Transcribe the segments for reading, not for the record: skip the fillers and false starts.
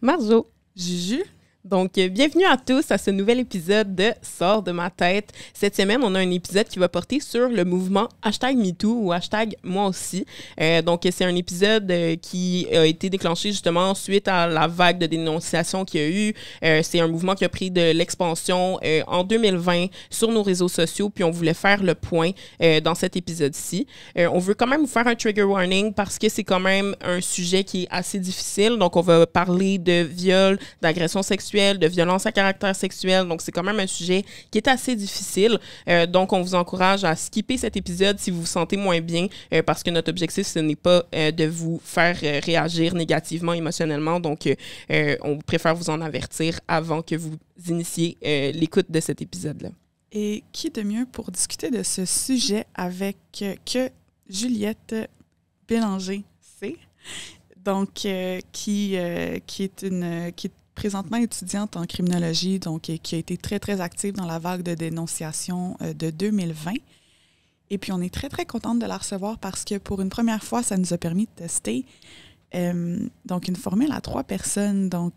Marjo. Juju. Donc, bienvenue à tous à ce nouvel épisode de Sors de ma tête. Cette semaine, on a un épisode qui va porter sur le mouvement #MeToo ou #Moi aussi. Donc, c'est un épisode qui a été déclenché justement suite à la vague de dénonciation qu'il y a eu. C'est un mouvement qui a pris de l'expansion en 2020 sur nos réseaux sociaux, puis on voulait faire le point dans cet épisode-ci. On veut quand même vous faire un trigger warning parce que c'est quand même un sujet qui est assez difficile. Donc, on va parler de viol, d'agression sexuelle, de violence à caractère sexuel. Donc, c'est quand même un sujet qui est assez difficile. Donc, on vous encourage à skipper cet épisode si vous vous sentez moins bien parce que notre objectif, ce n'est pas de vous faire réagir négativement, émotionnellement. Donc, on préfère vous en avertir avant que vous initiez l'écoute de cet épisode-là. Et qui de mieux pour discuter de ce sujet avec que Juliette Bélanger-C, donc qui est présentement étudiante en criminologie, donc qui a été très, très active dans la vague de dénonciation de 2020. Et puis, on est très, très contente de la recevoir parce que pour une première fois, ça nous a permis de tester donc une formule à 3 personnes. Donc,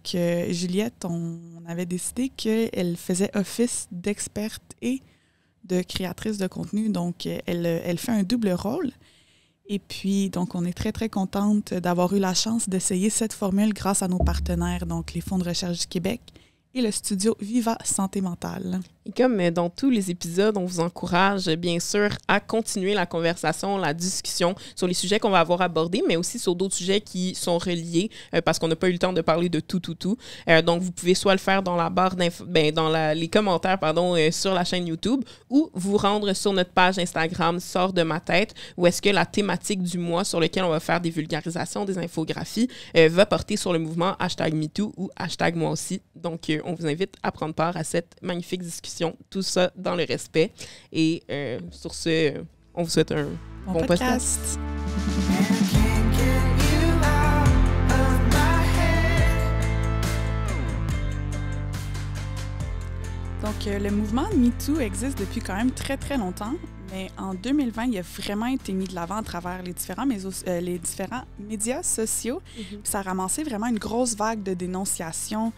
Juliette, on avait décidé qu'elle faisait office d'experte et de créatrice de contenu. Donc, elle fait un double rôle. Et puis, donc, on est très, très contente d'avoir eu la chance d'essayer cette formule grâce à nos partenaires, donc les Fonds de recherche du Québec et le studio Viva Santé mentale. Et comme dans tous les épisodes, on vous encourage bien sûr à continuer la conversation, la discussion sur les sujets qu'on va avoir abordés, mais aussi sur d'autres sujets qui sont reliés parce qu'on n'a pas eu le temps de parler de tout. Donc, vous pouvez soit le faire dans la barre les commentaires sur la chaîne YouTube ou vous rendre sur notre page Instagram Sors de ma tête où est-ce que la thématique du mois sur lequel on va faire des vulgarisations, des infographies va porter sur le mouvement #MeToo ou #Moi aussi. Donc, on vous invite à prendre part à cette magnifique discussion. Tout ça dans le respect. Et sur ce, on vous souhaite un bon podcast. Donc, le mouvement MeToo existe depuis quand même très, très longtemps, mais en 2020, il a vraiment été mis de l'avant à travers les différents médias sociaux. Mm-hmm. Ça a ramassé vraiment une grosse vague de dénonciations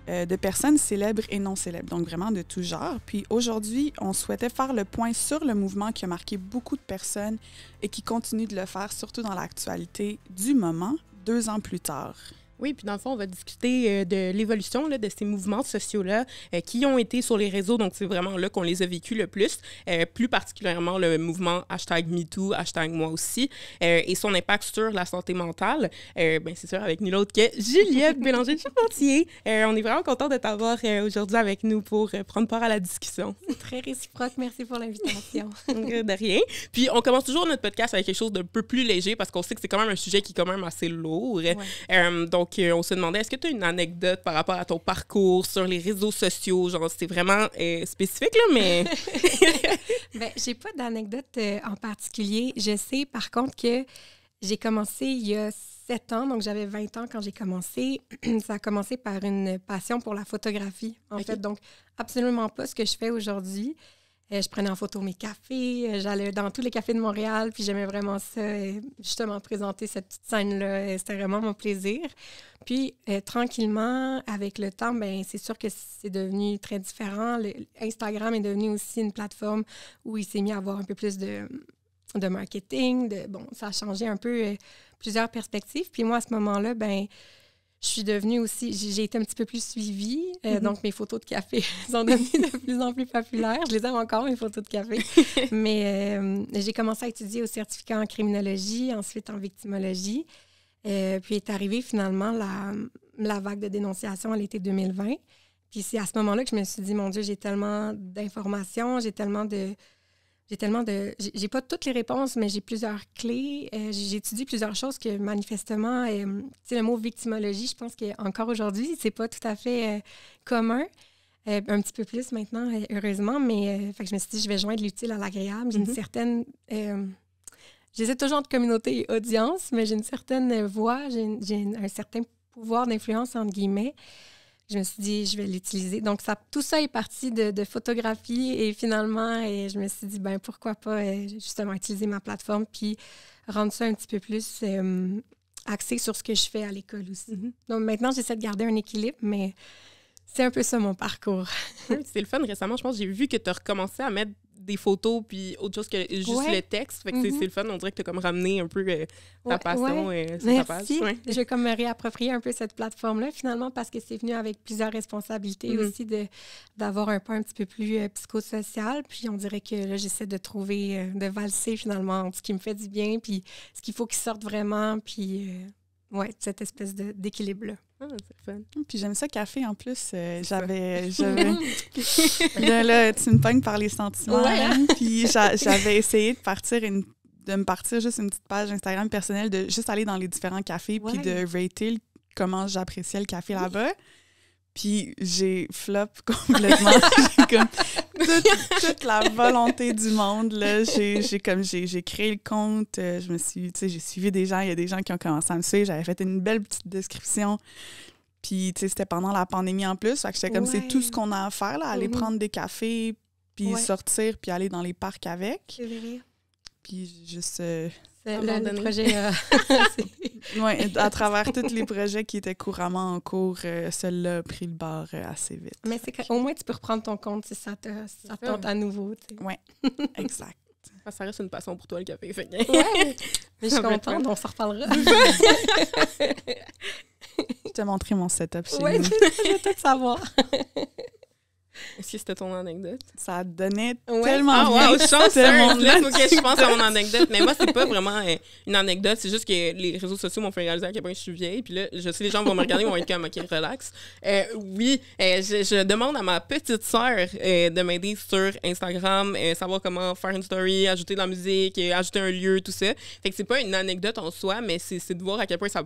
de personnes célèbres et non célèbres, donc vraiment de tout genre. Puis aujourd'hui, on souhaitait faire le point sur le mouvement qui a marqué beaucoup de personnes et qui continue de le faire, surtout dans l'actualité du moment, 2 ans plus tard. Oui, puis dans le fond, on va discuter de l'évolution de ces mouvements sociaux-là qui ont été sur les réseaux. Donc, c'est vraiment là qu'on les a vécus le plus particulièrement le mouvement #MeToo, #Moi aussi, et son impact sur la santé mentale. C'est sûr, avec nul autre que Juliette Bélanger-Charpentier. On est vraiment content de t'avoir aujourd'hui avec nous pour prendre part à la discussion. C'est très réciproque. Merci pour l'invitation. De rien. Puis, on commence toujours notre podcast avec quelque chose d'un peu plus léger parce qu'on sait que c'est quand même un sujet qui est quand même assez lourd. Ouais. Donc, on se demandait, est-ce que tu as une anecdote par rapport à ton parcours sur les réseaux sociaux? Genre, c'est vraiment spécifique, là, mais... J'ai pas d'anecdote en particulier. Je sais, par contre, que j'ai commencé il y a 7 ans, donc j'avais 20 ans quand j'ai commencé. Ça a commencé par une passion pour la photographie, en fait. Donc, absolument pas ce que je fais aujourd'hui. Je prenais en photo mes cafés, j'allais dans tous les cafés de Montréal, puis j'aimais vraiment ça, justement présenter cette petite scène-là. C'était vraiment mon plaisir. Puis, tranquillement, avec le temps, c'est sûr que c'est devenu très différent. Instagram est devenu aussi une plateforme où il s'est mis à avoir un peu plus de marketing. Ça a changé un peu plusieurs perspectives. Puis moi, à ce moment-là, je suis devenue aussi, j'ai été un petit peu plus suivie, donc mes photos de café sont devenues de plus en plus populaires. Je les aime encore, mes photos de café. Mais j'ai commencé à étudier au certificat en criminologie, ensuite en victimologie. Puis est arrivée finalement la vague de dénonciation à l'été 2020. Puis c'est à ce moment-là que je me suis dit, mon Dieu, j'ai tellement d'informations, j'ai pas toutes les réponses, mais j'ai plusieurs clés. J'étudie plusieurs choses que, manifestement, le mot victimologie, je pense qu'encore aujourd'hui, c'est pas tout à fait commun. Un petit peu plus maintenant, heureusement, mais fait que je me suis dit, je vais joindre l'utile à l'agréable. J'ai une certaine... j'essaie toujours entre communauté et audience, mais j'ai une certaine voix, j'ai un certain pouvoir d'influence, entre guillemets. Je me suis dit, je vais l'utiliser. Donc, tout ça est parti de photographie et finalement, je me suis dit, pourquoi pas justement utiliser ma plateforme puis rendre ça un petit peu plus axée sur ce que je fais à l'école aussi. Donc maintenant, j'essaie de garder un équilibre, mais c'est un peu ça mon parcours. C'est le fun. Récemment, je pense que j'ai vu que tu as recommencé à mettre des photos puis autre chose que juste le texte. Fait que c'est le fun. On dirait que tu as comme ramené un peu ta passion sur ta page. Ouais. Je vais comme me réapproprier un peu cette plateforme-là, finalement, parce que c'est venu avec plusieurs responsabilités aussi d'avoir un pas un petit peu plus psychosocial. Puis on dirait que là, j'essaie de trouver, de valser finalement entre ce qui me fait du bien puis ce qu'il faut qu'il sorte vraiment. Puis cette espèce d'équilibre-là. Ah, c'est fun. Puis j'aime ça, café, en plus. J'avais là, tu me pognes par les sentiments. Puis j'avais essayé de me partir juste une petite page Instagram personnelle, de juste aller dans les différents cafés, puis de rater comment j'appréciais le café là-bas. Puis j'ai flop complètement. J'ai comme toute la volonté du monde, là. J'ai créé le compte. J'ai suivi des gens. Il y a des gens qui ont commencé à me suivre. J'avais fait une belle petite description. Puis, c'était pendant la pandémie en plus. Fait que j'étais comme, c'est tout ce qu'on a à faire, là. Aller prendre des cafés, puis sortir, puis aller dans les parcs avec. C'est vrai. Puis juste... le projet... Oui, à travers tous les projets qui étaient couramment en cours, celui-là a pris le bord assez vite. Mais au moins, tu peux reprendre ton compte si ça tente à nouveau. Oui, exact. Ça reste une passion pour toi, le café. Oui, mais je suis contente, on s'en reparlera. Je t'ai montré mon setup chez nous. Oui, je veux tout savoir. Est-ce que c'était ton anecdote? Ça donnait tellement bien. Chanceuse! Là, il faut que je pense à mon anecdote. Mais moi, c'est pas vraiment une anecdote. C'est juste que les réseaux sociaux m'ont fait réaliser à quel point je suis vieille. Puis là, je sais, les gens vont me regarder, ils vont être comme, OK, relax. Je demande à ma petite sœur de m'aider sur Instagram, savoir comment faire une story, ajouter de la musique, ajouter un lieu, tout ça. Fait que c'est pas une anecdote en soi, mais c'est de voir à quel point ça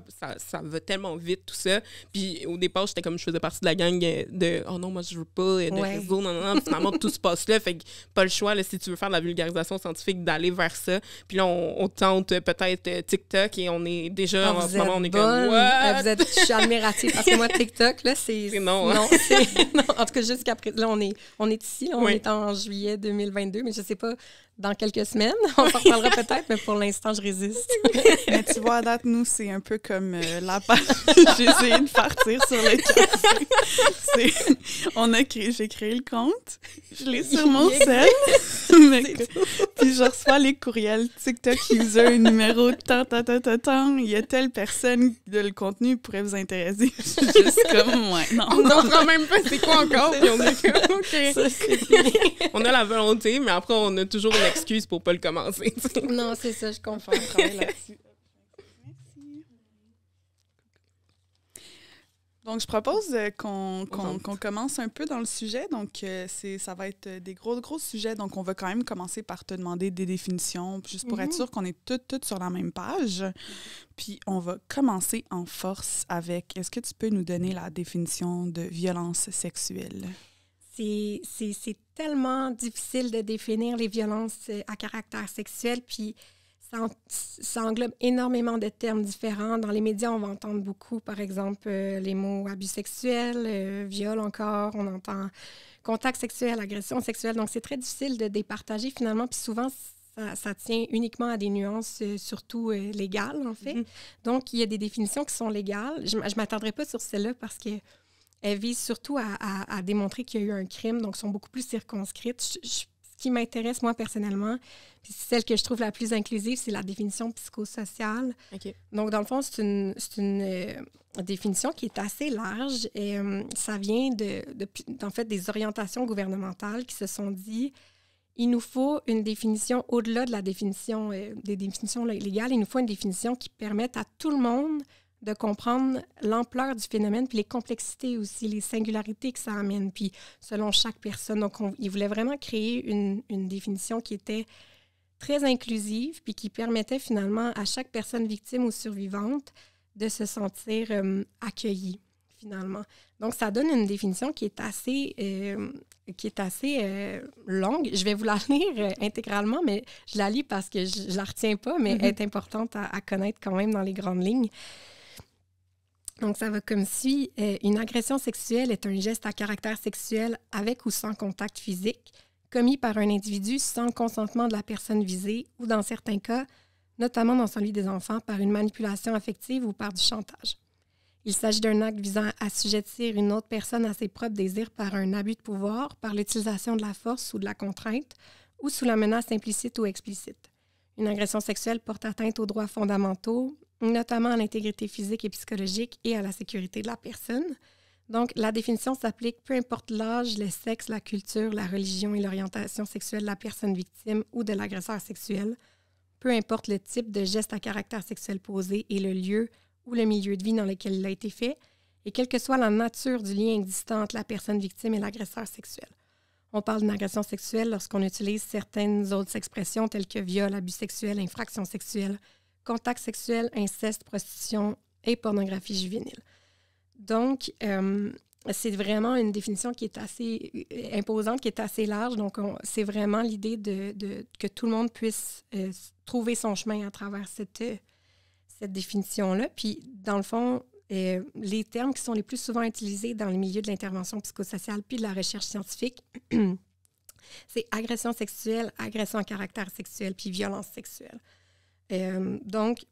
va tellement vite, tout ça. Puis au départ, j'étais comme, je faisais partie de la gang de « Oh non, moi, je veux pas de réseau, non. » Finalement, tout se passe là. Fait que pas le choix, là, si tu veux faire de la vulgarisation scientifique, d'aller vers ça. Puis là, on tente peut-être TikTok et on est déjà, en ce moment, on est comme « What? » Je suis admirative parce que moi, TikTok, là, c'est... non. Non, en tout cas, jusqu'après... Là, on est ici, là, on est en juillet 2022, mais je sais pas, dans quelques semaines, on s'en reparlera peut-être, mais pour l'instant, je résiste. Mais tu vois, à date, nous, c'est un peu comme la page. J'ai essayé de partir sur le café. J'ai créé le compte, je l'ai sur mon cell, puis je reçois les courriels TikTok user numéro tant, il y a telle personne de le contenu pourrait vous intéresser. Je suis juste comme, non. Non, quand même pas, c'est quoi encore? Puis on est comme, OK. On a la volonté, mais après, on a toujours une excuse pour pas le commencer. Non, c'est ça, je comprends. Travailler là-dessus. Merci. Donc, je propose qu'on commence un peu dans le sujet. Donc, ça va être des gros sujets. Donc, on va quand même commencer par te demander des définitions, juste pour être sûr qu'on est toutes sur la même page. Puis, on va commencer en force avec, est-ce que tu peux nous donner la définition de violence sexuelle? C'est tellement difficile de définir les violences à caractère sexuel, puis ça englobe énormément de termes différents. Dans les médias, on va entendre beaucoup, par exemple, les mots abus sexuels, viol encore, on entend contact sexuel, agression sexuelle. Donc, c'est très difficile de départager finalement, puis souvent, ça tient uniquement à des nuances, surtout légales, en fait. Donc, il y a des définitions qui sont légales. Je ne m'attarderai pas sur celle-là parce que elles visent surtout à démontrer qu'il y a eu un crime, donc sont beaucoup plus circonscrites. Ce qui m'intéresse, moi, personnellement, puis celle que je trouve la plus inclusive, c'est la définition psychosociale. Okay. Donc, dans le fond, c'est une définition qui est assez large. Et, ça vient en fait, des orientations gouvernementales qui se sont dit il nous faut une définition au-delà de la définition des définitions légales. Il nous faut une définition qui permette à tout le monde de comprendre l'ampleur du phénomène, puis les complexités aussi, les singularités que ça amène, puis selon chaque personne. Donc, il voulait vraiment créer une définition qui était très inclusive, puis qui permettait finalement à chaque personne victime ou survivante de se sentir accueillie, finalement. Donc, ça donne une définition qui est assez longue. Je vais vous la lire intégralement, mais je la lis parce que je la retiens pas, mais elle est importante à connaître quand même dans les grandes lignes. Donc, ça va comme suit. Une agression sexuelle est un geste à caractère sexuel avec ou sans contact physique, commis par un individu sans le consentement de la personne visée ou, dans certains cas, notamment dans celui des enfants, par une manipulation affective ou par du chantage. Il s'agit d'un acte visant à assujettir une autre personne à ses propres désirs par un abus de pouvoir, par l'utilisation de la force ou de la contrainte, ou sous la menace implicite ou explicite. Une agression sexuelle porte atteinte aux droits fondamentaux, notamment à l'intégrité physique et psychologique et à la sécurité de la personne. Donc, la définition s'applique peu importe l'âge, le sexe, la culture, la religion et l'orientation sexuelle de la personne victime ou de l'agresseur sexuel, peu importe le type de geste à caractère sexuel posé et le lieu ou le milieu de vie dans lequel il a été fait, et quelle que soit la nature du lien existant entre la personne victime et l'agresseur sexuel. On parle d'une agression sexuelle lorsqu'on utilise certaines autres expressions telles que viol, abus sexuel, infraction sexuelle, contact sexuel, inceste, prostitution et pornographie juvénile. Donc, c'est vraiment une définition qui est assez imposante, qui est assez large. Donc, c'est vraiment l'idée que tout le monde puisse trouver son chemin à travers cette définition-là. Puis, dans le fond, les termes qui sont les plus souvent utilisés dans le milieu de l'intervention psychosociale puis de la recherche scientifique, c'est agression sexuelle, agression à caractère sexuel puis violence sexuelle. Donc,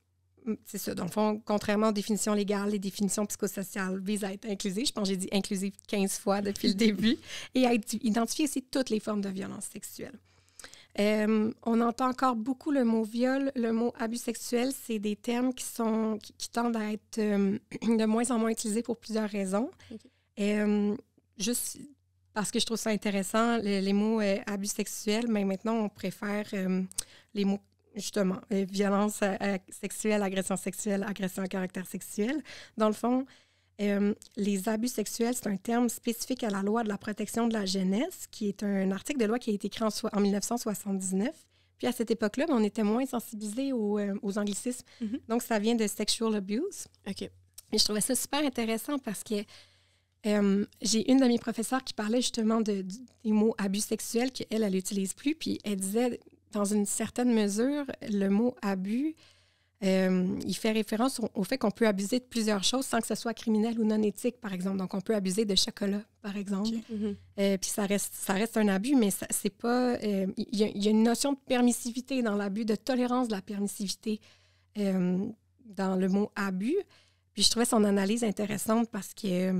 c'est ça. Dans le fond, contrairement aux définitions légales, les définitions psychosociales visent à être inclusives. Je pense que j'ai dit inclusive 15 fois depuis le début. Et à identifier aussi toutes les formes de violence sexuelle. On entend encore beaucoup le mot viol, le mot abus sexuel. C'est des termes qui tendent à être de moins en moins utilisés pour plusieurs raisons. Okay. Juste parce que je trouve ça intéressant, les mots abus sexuel, mais maintenant, on préfère les mots justement, violence sexuelle, agression à caractère sexuel. Dans le fond, les abus sexuels, c'est un terme spécifique à la loi de la protection de la jeunesse, qui est un article de loi qui a été écrit en 1979. Puis à cette époque-là, on était moins sensibilisés aux anglicismes. Mm-hmm. Donc, ça vient de sexual abuse. OK. Et je trouvais ça super intéressant parce que j'ai une de mes professeurs qui parlait justement des mots abus sexuels qu'elle n'utilise plus. Puis elle disait, dans une certaine mesure, le mot abus, il fait référence au fait qu'on peut abuser de plusieurs choses sans que ce soit criminel ou non éthique, par exemple. Donc, on peut abuser de chocolat, par exemple. Okay. Mm-hmm. Puis ça reste un abus, mais c'est pas... Il y a une notion de permissivité dans l'abus, de tolérance de la permissivité dans le mot abus. Puis je trouvais son analyse intéressante parce que...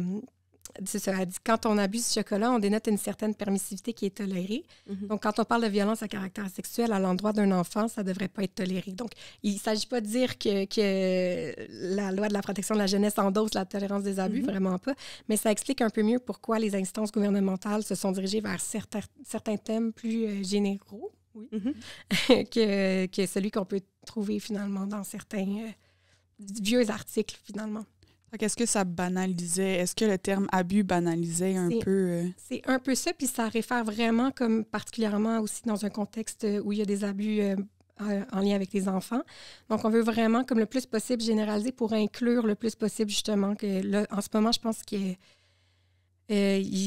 c'est ça, elle dit, quand on abuse du chocolat, on dénote une certaine permissivité qui est tolérée. Mm-hmm. Donc, quand on parle de violence à caractère sexuel à l'endroit d'un enfant, ça ne devrait pas être toléré. Donc, il ne s'agit pas de dire que la loi de la protection de la jeunesse endosse la tolérance des abus, vraiment pas. Mais ça explique un peu mieux pourquoi les instances gouvernementales se sont dirigées vers certains thèmes plus généraux, oui, que celui qu'on peut trouver finalement dans certains vieux articles, finalement. Est-ce que ça banalisait? Est-ce que le terme abus banalisait un peu? C'est un peu ça, puis ça réfère vraiment comme particulièrement aussi dans un contexte où il y a des abus en lien avec les enfants. Donc, on veut vraiment comme le plus possible généraliser pour inclure le plus possible justement que là, en ce moment, je pense qu'ils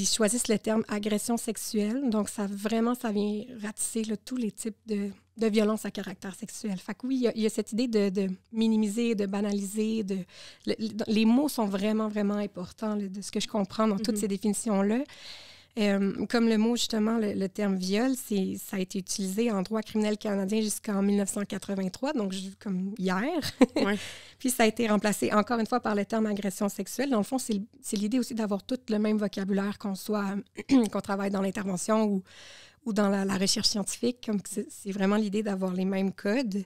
choisissent le terme agression sexuelle. Donc, ça vient ratisser là, tous les types de violence à caractère sexuel. Fait que oui, il y a cette idée de minimiser, de banaliser. Les mots sont vraiment, vraiment importants là, de ce que je comprends dans toutes ces définitions-là. Comme le mot, justement, le terme viol, ça a été utilisé en droit criminel canadien jusqu'en 1983, donc comme hier. Ouais. Puis ça a été remplacé encore une fois par le terme agression sexuelle. Dans le fond, c'est l'idée aussi d'avoir tout le même vocabulaire qu'on travaille dans l'intervention ou dans la recherche scientifique. Comme c'est vraiment l'idée d'avoir les mêmes codes.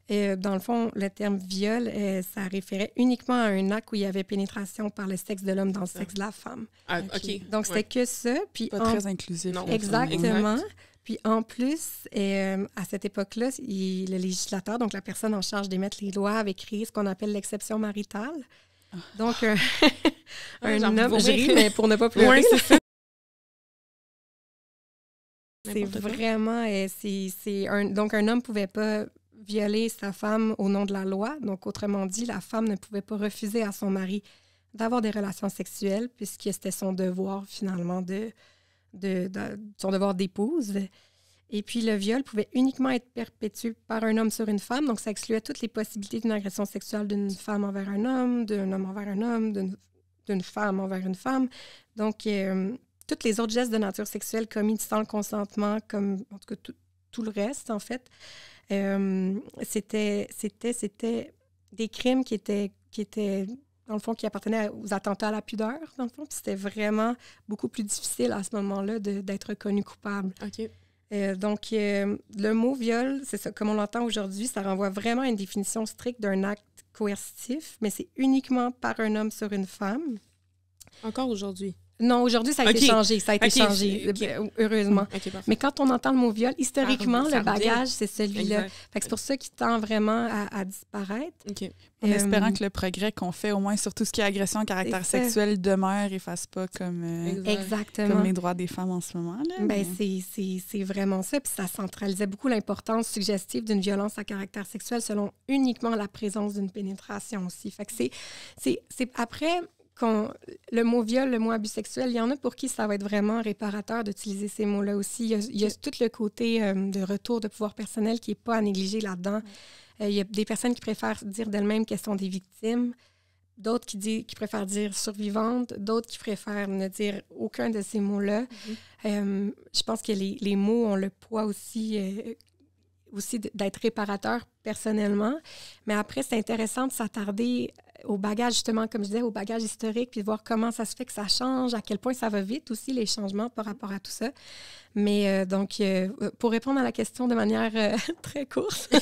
Dans le fond, le terme viol, ça référait uniquement à un acte où il y avait pénétration par le sexe de l'homme dans le sexe de la femme. Ah, OK. Donc, c'était que ça. Puis pas très inclusif. Non, exactement. Exact. Puis en plus, à cette époque-là, le législateur, donc la personne en charge d'émettre les lois, avait créé ce qu'on appelle l'exception maritale. Donc, un homme... Je ris, mais pour ne pas pleurer. Oui, c'est ça. C'est vraiment... donc, un homme ne pouvait pas violer sa femme au nom de la loi. Donc, autrement dit, la femme ne pouvait pas refuser à son mari d'avoir des relations sexuelles puisque c'était son devoir, finalement, son devoir d'épouse. Et puis, le viol pouvait uniquement être perpétué par un homme sur une femme. Donc, ça excluait toutes les possibilités d'une agression sexuelle d'une femme envers un homme, d'un homme envers un homme, d'une femme envers une femme. Donc, tous les autres gestes de nature sexuelle commis sans le consentement, comme en tout cas tout le reste, en fait, C'était des crimes qui étaient, dans le fond, qui appartenaient aux attentats à la pudeur, dans le fond. Puis c'était vraiment beaucoup plus difficile à ce moment-là d'être reconnu coupable. OK. Donc, le mot viol, c'est ça, comme on l'entend aujourd'hui, ça renvoie vraiment à une définition stricte d'un acte coercitif, mais c'est uniquement par un homme sur une femme. Encore aujourd'hui? Non, aujourd'hui, ça a été changé. Ça a été changé, heureusement. Okay, mais quand on entend le mot viol, historiquement, ça le bagage, c'est celui-là. Exact. Fait que c'est pour ça qu'il tend vraiment à disparaître. OK. En espérant que le progrès qu'on fait, au moins sur tout ce qui est agression à caractère sexuel, demeure et fasse pas comme, exactement. comme les droits des femmes en ce moment. Là, ben, c'est vraiment ça. Puis ça centralisait beaucoup l'importance suggestive d'une violence à caractère sexuel selon uniquement la présence d'une pénétration aussi. Fait que c'est après... le mot viol, le mot abus sexuel, il y en a pour qui ça va être vraiment réparateur d'utiliser ces mots-là aussi. Il y a tout le côté de retour de pouvoir personnel qui n'est pas à négliger là-dedans. Il y a des personnes qui préfèrent dire d'elles-mêmes qu'elles sont des victimes, d'autres qui préfèrent dire survivantes, d'autres qui préfèrent ne dire aucun de ces mots-là. Je pense que les mots ont le poids aussi d'être réparateurs personnellement. Mais après, c'est intéressant de s'attarder au bagage, justement, comme je disais, au bagage historique, puis de voir comment ça se fait que ça change, à quel point ça va vite aussi, les changements par rapport à tout ça. Mais donc, pour répondre à la question de manière très courte,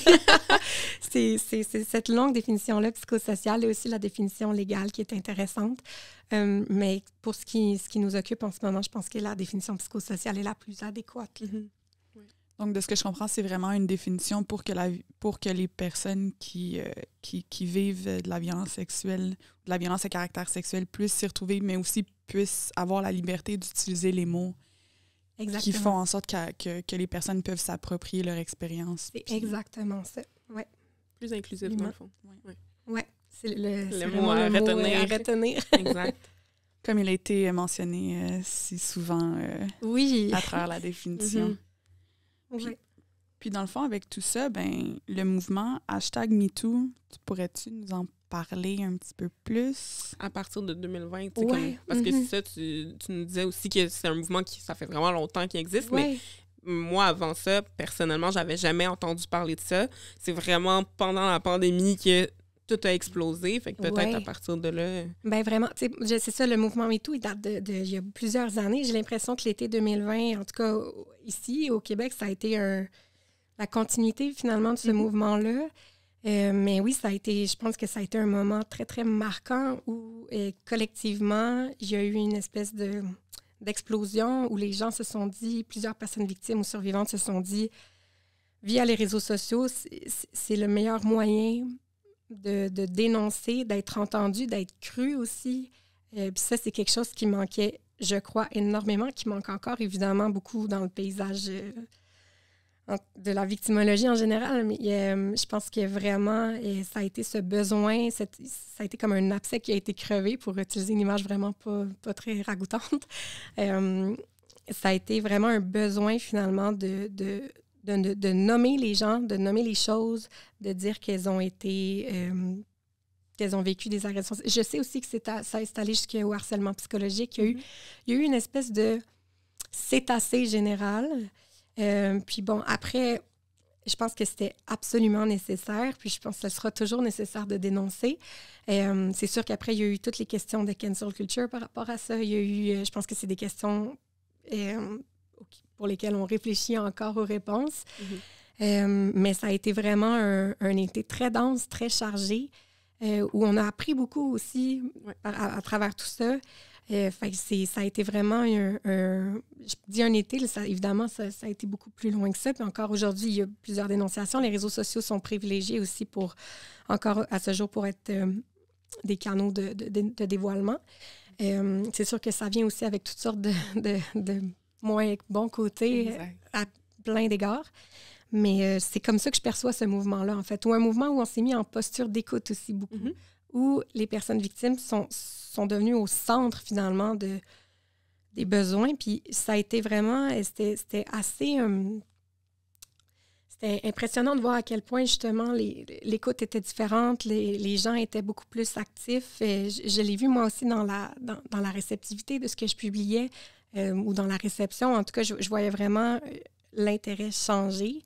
c'est cette longue définition-là psychosociale et aussi la définition légale qui est intéressante. Mais pour ce qui nous occupe en ce moment, je pense que la définition psychosociale est la plus adéquate. Mm-hmm. Donc, de ce que je comprends, c'est vraiment une définition pour que les personnes qui vivent de la violence sexuelle, de la violence à caractère sexuel, puissent s'y retrouver, mais aussi puissent avoir la liberté d'utiliser les mots qui font en sorte que les personnes peuvent s'approprier leur expérience. C'est exactement ça, oui. Plus inclusif, dans le fond. Oui, c'est le mot à retenir. Exact. Comme il a été mentionné si souvent à travers la définition. Mm-hmm. Puis dans le fond, avec tout ça, le mouvement #MeToo, pourrais-tu nous en parler un petit peu plus? À partir de 2020, parce que c'est ça, tu nous disais aussi que c'est un mouvement ça fait vraiment longtemps qu'il existe, mais moi, avant ça, personnellement, j'avais jamais entendu parler de ça. C'est vraiment pendant la pandémie que tout a explosé, fait que peut-être à partir de là... Bien, vraiment, c'est ça, le mouvement MeToo, il date il y a plusieurs années. J'ai l'impression que l'été 2020, en tout cas ici, au Québec, ça a été la continuité, finalement, de ce mouvement-là. Mais oui, je pense que ça a été un moment très, très marquant où, collectivement, il y a eu une espèce d'explosion où les gens se sont dit, plusieurs personnes victimes ou survivantes se sont dit, via les réseaux sociaux, c'est le meilleur moyen de dénoncer, d'être entendu, d'être cru aussi. Puis ça, c'est quelque chose qui manquait, je crois, énormément, qui manque encore, évidemment, beaucoup dans le paysage de la victimologie en général. Mais je pense que vraiment, ça a été ce besoin, ça a été comme un abcès qui a été crevé, pour utiliser une image vraiment pas très ragoûtante. Ça a été vraiment un besoin, finalement, de nommer les gens, de nommer les choses, de dire qu'elles ont vécu des agressions. Je sais aussi que ça est allé jusqu'au harcèlement psychologique. Il y a eu une espèce de cétacé général. Puis bon, après, je pense que c'était absolument nécessaire. Puis je pense que ce sera toujours nécessaire de dénoncer. C'est sûr qu'après, il y a eu toutes les questions de cancel culture par rapport à ça. Il y a eu, je pense que c'est des questions... pour lesquels on réfléchit encore aux réponses. Mais ça a été vraiment un été très dense, très chargé, où on a appris beaucoup aussi à travers tout ça. Fait que ça a été vraiment je dis un été, évidemment, ça a été beaucoup plus loin que ça. Puis encore aujourd'hui, il y a plusieurs dénonciations. Les réseaux sociaux sont privilégiés aussi encore à ce jour, pour être des canaux de dévoilement. C'est sûr que ça vient aussi avec toutes sortes de moins bon côté à plein d'égards. Mais c'est comme ça que je perçois ce mouvement-là, en fait. Ou un mouvement où on s'est mis en posture d'écoute aussi beaucoup, où les personnes victimes sont devenues au centre, finalement, des besoins. Puis ça a été vraiment... C'était assez... c'était impressionnant de voir à quel point, justement, l'écoute était différente, les gens étaient beaucoup plus actifs. Et je l'ai vu, moi aussi, dans la réceptivité de ce que je publiais, ou dans la réception. En tout cas, je voyais vraiment l'intérêt changer.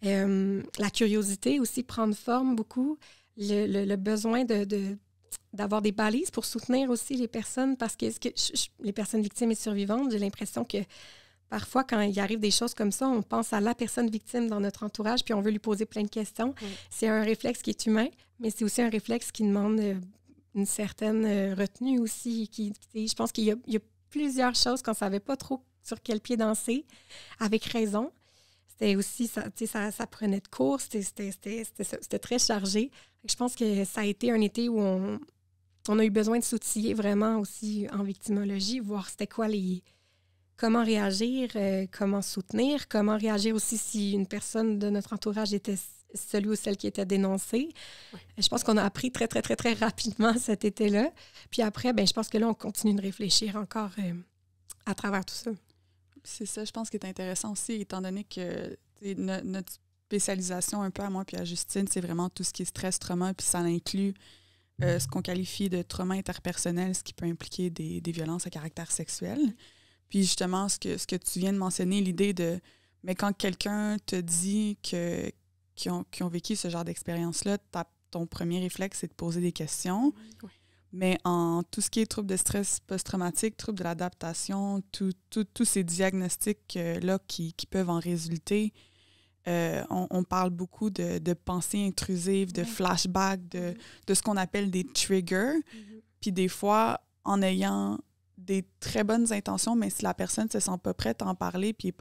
La curiosité aussi prendre forme beaucoup. Le besoin d'avoir des balises pour soutenir aussi les personnes, parce que, les personnes victimes et survivantes, j'ai l'impression que parfois, quand il arrive des choses comme ça, on pense à la personne victime dans notre entourage, puis on veut lui poser plein de questions. C'est un réflexe qui est humain, mais c'est aussi un réflexe qui demande une certaine retenue aussi. Je pense qu'il y a plusieurs choses qu'on ne savait pas trop sur quel pied danser, avec raison. C'était aussi, ça prenait de cours, c'était très chargé. Je pense que ça a été un été où on a eu besoin de s'outiller vraiment aussi en victimologie, voir c'était quoi comment réagir, comment soutenir, comment réagir aussi si une personne de notre entourage était celui ou celle qui était dénoncée. Ouais. Je pense qu'on a appris très, très, très, très rapidement cet été-là. Puis après, je pense que là, on continue de réfléchir encore à travers tout ça. C'est ça, je pense, qui est intéressant aussi, étant donné que notre spécialisation un peu à moi puis à Justine, c'est vraiment tout ce qui est stress, trauma, puis ça inclut ce qu'on qualifie de trauma interpersonnel, ce qui peut impliquer des violences à caractère sexuel. Puis justement, ce que tu viens de mentionner, l'idée de, mais quand quelqu'un te dit qu'ils ont vécu ce genre d'expérience-là, ton premier réflexe, c'est de poser des questions. Oui. Mais en tout ce qui est troubles de stress post-traumatique, troubles de l'adaptation, tous ces diagnostics-là qui peuvent en résulter, on parle beaucoup de pensées intrusives, de flashbacks, de ce qu'on appelle des triggers. Puis des fois, en ayant des très bonnes intentions, mais si la personne ne se sent pas prête à en parler, puis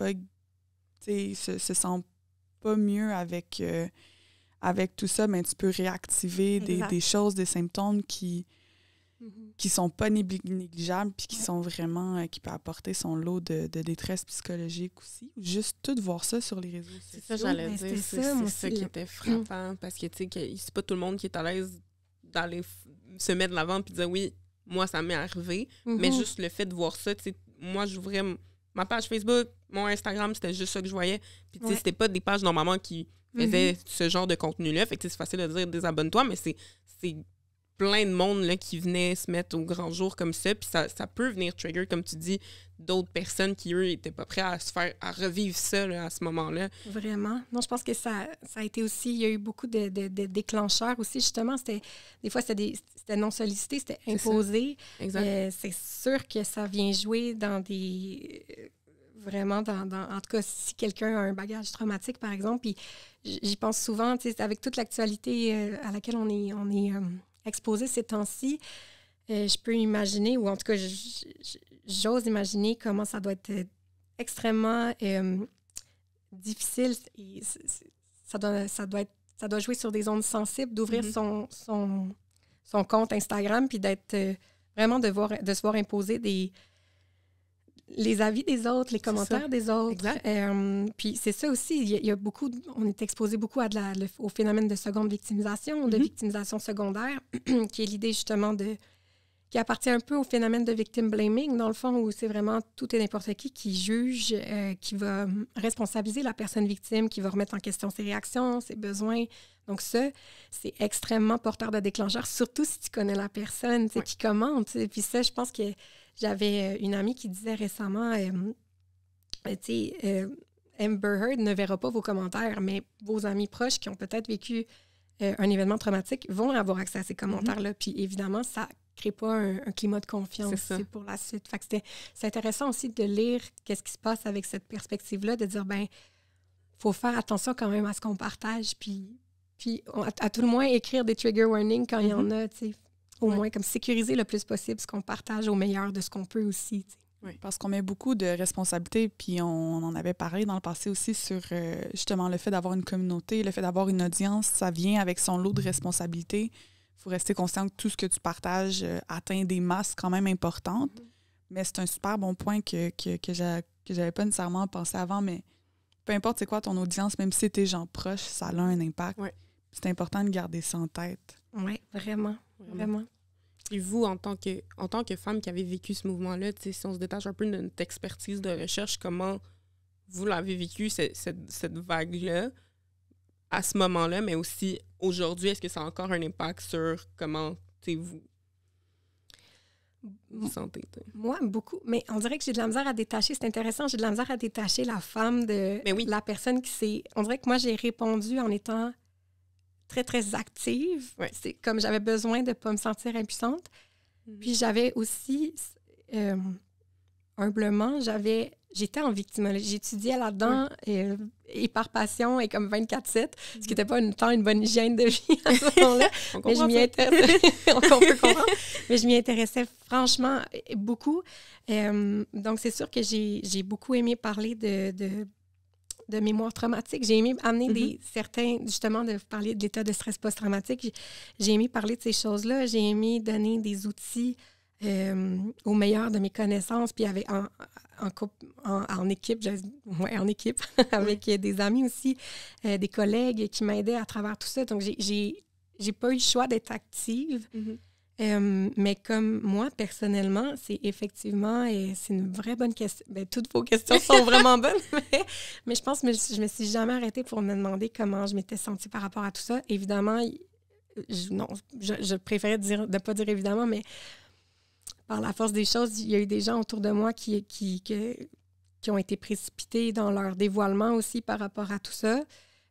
se sent pas mieux avec tout ça, mais tu peux réactiver des choses, des symptômes qui sont pas négligeables, puis qui sont vraiment, qui peuvent apporter son lot de détresse psychologique aussi. Juste tout voir ça sur les réseaux sociaux. C'est ça, j'allais dire. C'est ça qui était frappant, parce que, tu sais, c'est pas tout le monde qui est à l'aise d'aller se mettre de l'avant puis dire oui, moi, ça m'est arrivé. Mais juste le fait de voir ça, tu sais, moi, j'ouvrais ma page Facebook, mon Instagram, c'était juste ça que je voyais. Puis, tu sais, c'était pas des pages normalement qui faisaient ce genre de contenu-là. Fait que c'est facile de dire désabonne-toi, mais c'est plein de monde là, qui venait se mettre au grand jour comme ça. Puis ça peut venir trigger, comme tu dis, d'autres personnes qui, eux, n'étaient pas prêts à revivre ça là, à ce moment-là. Vraiment. Non, je pense que ça a été aussi... Il y a eu beaucoup de déclencheurs aussi, justement. Des fois, c'était non sollicité, c'était imposé. Exact. C'est sûr que ça vient jouer dans des... Vraiment, en tout cas, si quelqu'un a un bagage traumatique, par exemple, puis j'y pense souvent, avec toute l'actualité à laquelle on est exposé ces temps-ci, je peux imaginer, ou en tout cas, j'ose imaginer comment ça doit être extrêmement difficile. Et ça doit jouer sur des ondes sensibles, d'ouvrir son compte Instagram, puis d'être vraiment de se voir imposer les avis des autres, les commentaires des autres. Puis c'est ça aussi, il y a beaucoup, on est exposé beaucoup au phénomène de seconde victimisation, de victimisation secondaire, qui est l'idée justement qui appartient un peu au phénomène de victim blaming, dans le fond, où c'est vraiment tout et n'importe qui juge, qui va responsabiliser la personne victime, qui va remettre en question ses réactions, ses besoins. Donc ça, c'est extrêmement porteur de déclencheur, surtout si tu connais la personne qui commente. Puis ça, je pense que j'avais une amie qui disait récemment, Amber Heard ne verra pas vos commentaires, mais vos amis proches qui ont peut-être vécu un événement traumatique vont avoir accès à ces commentaires-là. Puis évidemment, ça crée pas un climat de confiance pour la suite. Fait que c'est intéressant aussi de lire qu'est-ce qui se passe avec cette perspective-là, de dire, faut faire attention quand même à ce qu'on partage, puis à tout le moins écrire des trigger warnings quand il y en a, tu sais. Au moins, comme sécuriser le plus possible ce qu'on partage au meilleur de ce qu'on peut aussi. Oui, parce qu'on met beaucoup de responsabilités, puis on en avait parlé dans le passé aussi sur justement le fait d'avoir une communauté, le fait d'avoir une audience, ça vient avec son lot de responsabilités. Il faut rester conscient que tout ce que tu partages atteint des masses quand même importantes. Mais c'est un super bon point que j'avais pas nécessairement pensé avant, mais peu importe c'est quoi ton audience, même si c'est tes gens proches, ça a un impact. Oui. C'est important de garder ça en tête. Oui, vraiment. Vraiment. Et vous, en tant que femme qui avez vécu ce mouvement-là, si on se détache un peu de notre expertise de recherche, comment vous l'avez vécu, cette vague-là, à ce moment-là, mais aussi aujourd'hui, est-ce que ça a encore un impact sur comment vous... vous sentez? Moi, beaucoup. Mais on dirait que j'ai de la misère à détacher. C'est intéressant, j'ai de la misère à détacher la femme de la personne qui s'est... On dirait que moi, j'ai répondu en étant très, très active. Ouais. C'est comme j'avais besoin de ne pas me sentir impuissante. Puis j'avais aussi, humblement, j'étais en victimologie. J'étudiais là-dedans et par passion et comme 24/7, ce qui n'était pas une bonne hygiène de vie à ce moment-là. Mais je m'y intéressais. On peut comprendre. Mais je m'y intéressais franchement beaucoup. Donc, c'est sûr que j'ai beaucoup aimé parler de mémoire traumatique. J'ai aimé amener justement, de parler de l'état de stress post-traumatique. J'ai aimé parler de ces choses-là. J'ai aimé donner des outils au meilleur de mes connaissances, puis en équipe, en équipe, avec des amis aussi, des collègues qui m'aidaient à travers tout ça. Donc, j'ai pas eu le choix d'être active. Mais comme moi, personnellement, c'est effectivement, c'est une vraie bonne question. Bien, toutes vos questions sont vraiment bonnes, mais je pense que je me suis jamais arrêtée pour me demander comment je m'étais sentie par rapport à tout ça. Évidemment, je préférais de ne pas dire évidemment, mais par la force des choses, il y a eu des gens autour de moi qui ont été précipités dans leur dévoilement aussi par rapport à tout ça.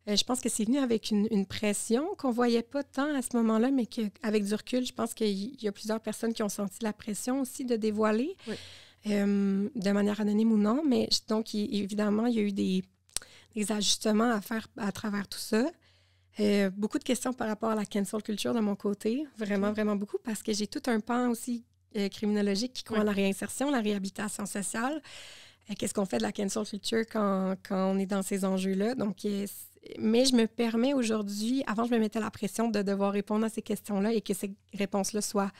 Je pense que c'est venu avec une pression qu'on ne voyait pas tant à ce moment-là, mais qu'avec du recul, je pense qu'il y a plusieurs personnes qui ont senti la pression aussi de dévoiler, de manière anonyme ou non. Mais donc, évidemment, il y a eu des ajustements à faire à travers tout ça. Beaucoup de questions par rapport à la cancel culture de mon côté, vraiment, vraiment beaucoup, parce que j'ai tout un pan aussi criminologique qui croit à la réinsertion, la réhabilitation sociale. Qu'est-ce qu'on fait de la cancel culture quand on est dans ces enjeux-là? Donc, mais je me permets aujourd'hui, avant je me mettais la pression de devoir répondre à ces questions-là et que ces réponses-là soient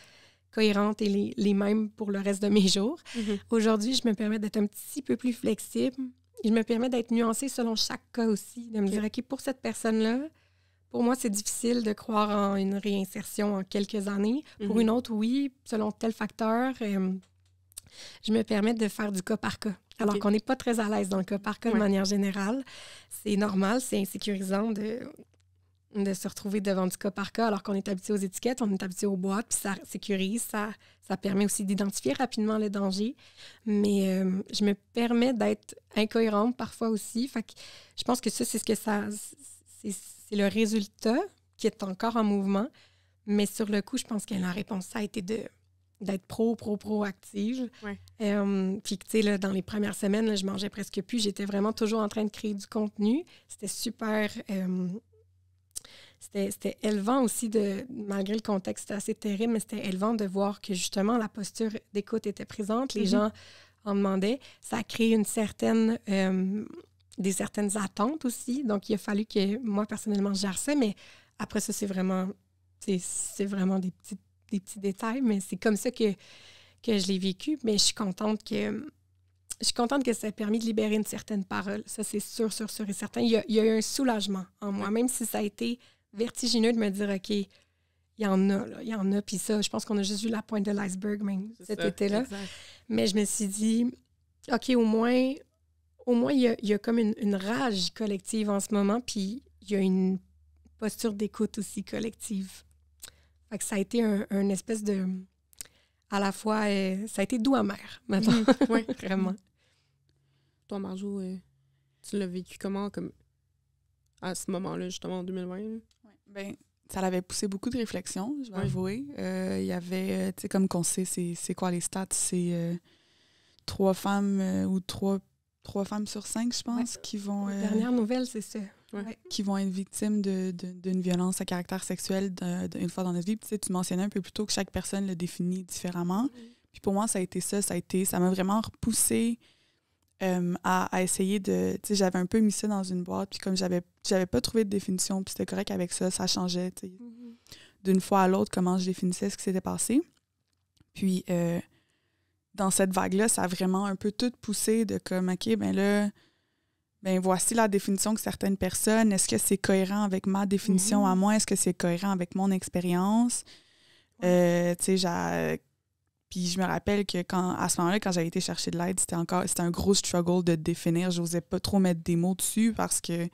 cohérentes et les mêmes pour le reste de mes jours. Aujourd'hui, je me permets d'être un petit peu plus flexible. Je me permets d'être nuancée selon chaque cas aussi, de me dire, OK, pour cette personne-là, pour moi, c'est difficile de croire en une réinsertion en quelques années. Pour une autre, oui, selon tel facteur, je me permets de faire du cas par cas. Alors qu'on n'est pas très à l'aise dans le cas par cas de manière générale. C'est normal, c'est insécurisant de se retrouver devant du cas par cas alors qu'on est habitué aux étiquettes, on est habitué aux boîtes, puis ça sécurise, ça permet aussi d'identifier rapidement le danger. Mais je me permets d'être incohérente parfois aussi. Fait que je pense que ça, c'est c'est le résultat qui est encore en mouvement. Mais sur le coup, je pense que la réponse, ça a été d'être proactive. Puis, tu sais, là, dans les premières semaines, là, je mangeais presque plus. J'étais vraiment toujours en train de créer du contenu. C'était super... C'était élevant aussi, malgré le contexte assez terrible, mais c'était élevant de voir que, justement, la posture d'écoute était présente. Les gens en demandaient. Ça a créé des certaines attentes aussi. Donc, il a fallu que, moi, personnellement, je gère ça. Mais après ça, c'est vraiment des petits détails, mais c'est comme ça que je l'ai vécu. Mais je suis contente que ça ait permis de libérer une certaine parole. Ça, c'est sûr et certain. Il y a eu un soulagement en moi, même si ça a été vertigineux de me dire, OK, il y en a. Puis ça, je pense qu'on a juste vu la pointe de l'iceberg même cet été-là. Exact. Mais je me suis dit, OK, au moins il y a comme une rage collective en ce moment, puis il y a une posture d'écoute aussi collective. Fait que ça a été un espèce de... À la fois, ça a été doux amer, maintenant. Oui, vraiment. Toi, Marjo, tu l'as vécu comment, comme à ce moment-là, justement, en 2020? Bien, ça l'avait poussé beaucoup de réflexion, je vais avouer. Il y avait, tu sais, comme qu'on sait, c'est quoi les stats? C'est 3 femmes ou 3 femmes sur 5, je pense, qui vont... La dernière nouvelle, c'est ça. Qui vont être victimes d'une violence à caractère sexuel une fois dans notre vie. Puis, tu sais, tu mentionnais un peu plus tôt que chaque personne le définit différemment. Puis pour moi, ça a été ça. Ça m'a vraiment repoussée à essayer de... Tu sais, j'avais un peu mis ça dans une boîte, puis comme j'avais pas trouvé de définition, puis c'était correct avec ça, ça changeait, tu sais, d'une fois à l'autre, comment je définissais ce qui s'était passé. Puis, dans cette vague-là, ça a vraiment un peu tout poussé de comme, OK, ben là... Ben voici la définition que certaines personnes. Est-ce que c'est cohérent avec ma définition à moi? Est-ce que c'est cohérent avec mon expérience? Tu sais, puis je me rappelle que à ce moment-là, quand j'avais été chercher de l'aide, c'était un gros struggle de définir. J'osais pas trop mettre des mots dessus parce que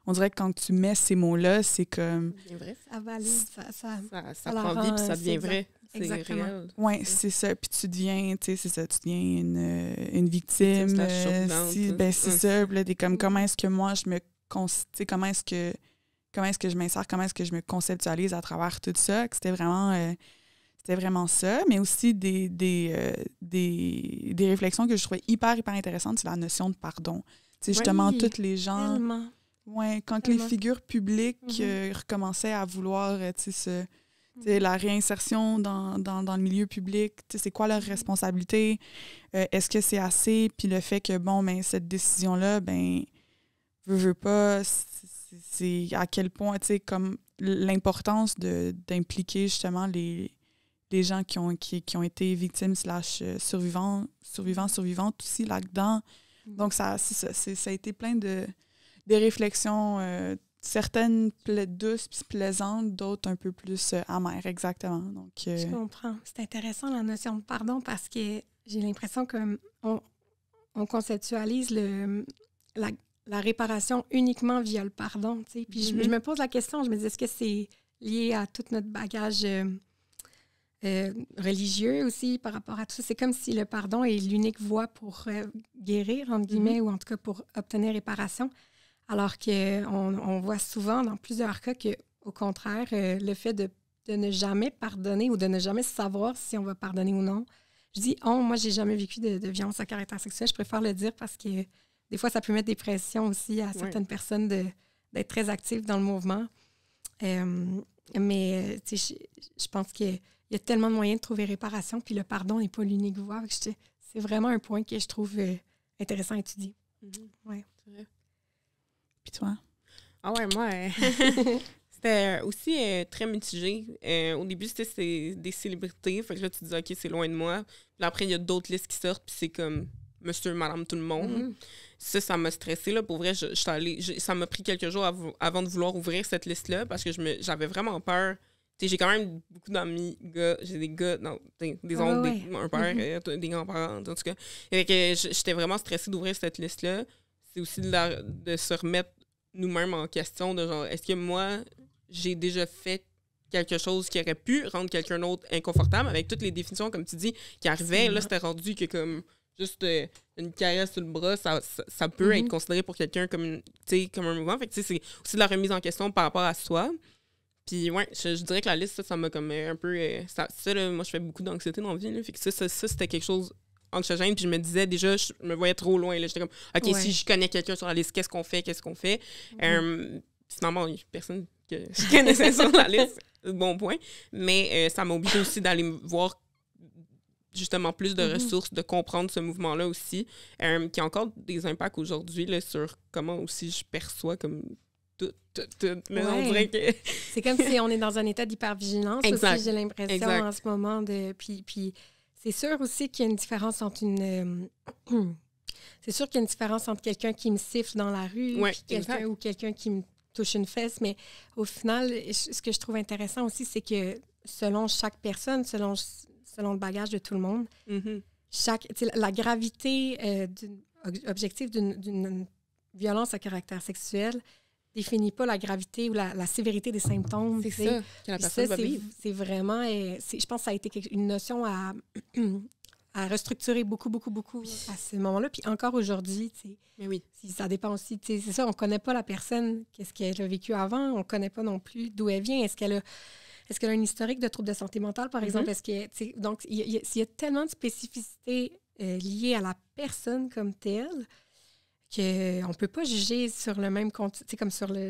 on dirait que quand tu mets ces mots-là, c'est comme... C'est vrai. Ça valide, ça prend vie puis ça devient vrai. c'est Exactement. réel. Oui, c'est ça. Puis tu deviens, tu sais, c'est ça, tu deviens une victime. C'est ça. Puis là, t'es comme, comment est-ce que moi, je me... comment est-ce que je m'insère, comment est-ce que je me conceptualise à travers tout ça. Que c'était vraiment ça. Mais aussi des réflexions que je trouvais hyper intéressantes, c'est la notion de pardon. Tu sais, justement, toutes les gens... Tellement. Ouais, quand Tellement. les figures publiques recommençaient à vouloir, tu sais, la réinsertion dans le milieu public, tu sais, c'est quoi leur responsabilité? Est-ce que c'est assez? Puis le fait que, bon, ben, cette décision-là, ben, veux pas, c'est à quel point, tu sais, comme l'importance d'impliquer justement les gens qui ont été victimes / survivantes aussi là-dedans. Donc, ça a été plein de réflexions, certaines douces puis plaisantes, d'autres un peu plus amères, exactement. Donc, Je comprends. C'est intéressant la notion de pardon parce que j'ai l'impression qu'on conceptualise la réparation uniquement via le pardon. Tu sais. Puis je me pose la question, je me dis, est-ce que c'est lié à tout notre bagage religieux aussi par rapport à tout ça? C'est comme si le pardon est l'unique voie pour guérir, entre guillemets, ou en tout cas pour obtenir réparation. Alors qu'on voit souvent dans plusieurs cas qu'au contraire, le fait de ne jamais pardonner ou de ne jamais savoir si on va pardonner ou non. Je dis « moi, j'ai jamais vécu de violence à caractère sexuel ». Je préfère le dire parce que des fois, ça peut mettre des pressions aussi à certaines personnes d'être très actives dans le mouvement. Mais je pense qu'il y a tellement de moyens de trouver réparation, puis le pardon n'est pas l'unique voie. C'est vraiment un point que je trouve intéressant à étudier. Ouais. C'est vrai. Puis toi? Ah ouais, moi, c'était aussi très mitigé. Au début, c'était des célébrités. Fait que là, tu te dis, OK, c'est loin de moi. Puis après, il y a d'autres listes qui sortent, puis c'est comme monsieur, madame, tout le monde. Ça m'a stressée. Là. Pour vrai, ça m'a pris quelques jours avant de vouloir ouvrir cette liste-là parce que j'avais vraiment peur. T'sais, j'ai quand même beaucoup d'amis gars. J'ai des gars, des oncles, un père, des grands-parents, en tout cas. Et que j'étais vraiment stressée d'ouvrir cette liste-là. C'est aussi de se remettre nous-mêmes en question de genre, est-ce que moi, j'ai déjà fait quelque chose qui aurait pu rendre quelqu'un d'autre inconfortable avec toutes les définitions, comme tu dis, qui arrivaient. Là, c'était rendu que comme juste une caresse sur le bras, ça peut être considéré pour quelqu'un comme un mouvement. Fait que c'est aussi de la remise en question par rapport à soi. Puis ouais, je dirais que la liste, ça m'a comme un peu... là, moi, je fais beaucoup d'anxiété dans la vie. Là, fait que ça, c'était quelque chose anxiogène. Puis je me disais déjà, je me voyais trop loin. Là, j'étais comme, OK, si je connais quelqu'un sur la liste, qu'est-ce qu'on fait? Finalement, il n'y a personne que je connaissais sur la liste. Bon point. Mais ça m'a obligée aussi d'aller voir justement plus de ressources, de comprendre ce mouvement-là aussi, qui a encore des impacts aujourd'hui là, sur comment aussi je perçois comme... Tout. Mais on dirait que... C'est comme si on est dans un état d'hypervigilance aussi, j'ai l'impression, en ce moment. Puis c'est sûr aussi qu'il y a une différence entre c'est sûr qu'il y a une différence entre quelqu'un qui me siffle dans la rue ou quelqu'un qui me touche une fesse, mais au final, ce que je trouve intéressant aussi, c'est que selon chaque personne, selon le bagage de tout le monde, la gravité objective d'une violence à caractère sexuel définit pas la gravité ou la sévérité des symptômes. C'est ça que la personne va vivre. C'est vraiment... je pense que ça a été une notion à restructurer beaucoup à ce moment-là. Puis encore aujourd'hui, mais oui. Ça dépend aussi. C'est ça, on connaît pas la personne, qu'est-ce qu'elle a vécu avant, on connaît pas non plus d'où elle vient. Est-ce qu'elle a un historique de troubles de santé mentale, par exemple? Donc, il y a tellement de spécificités liées à la personne comme telle qu'on ne peut pas juger sur le même comme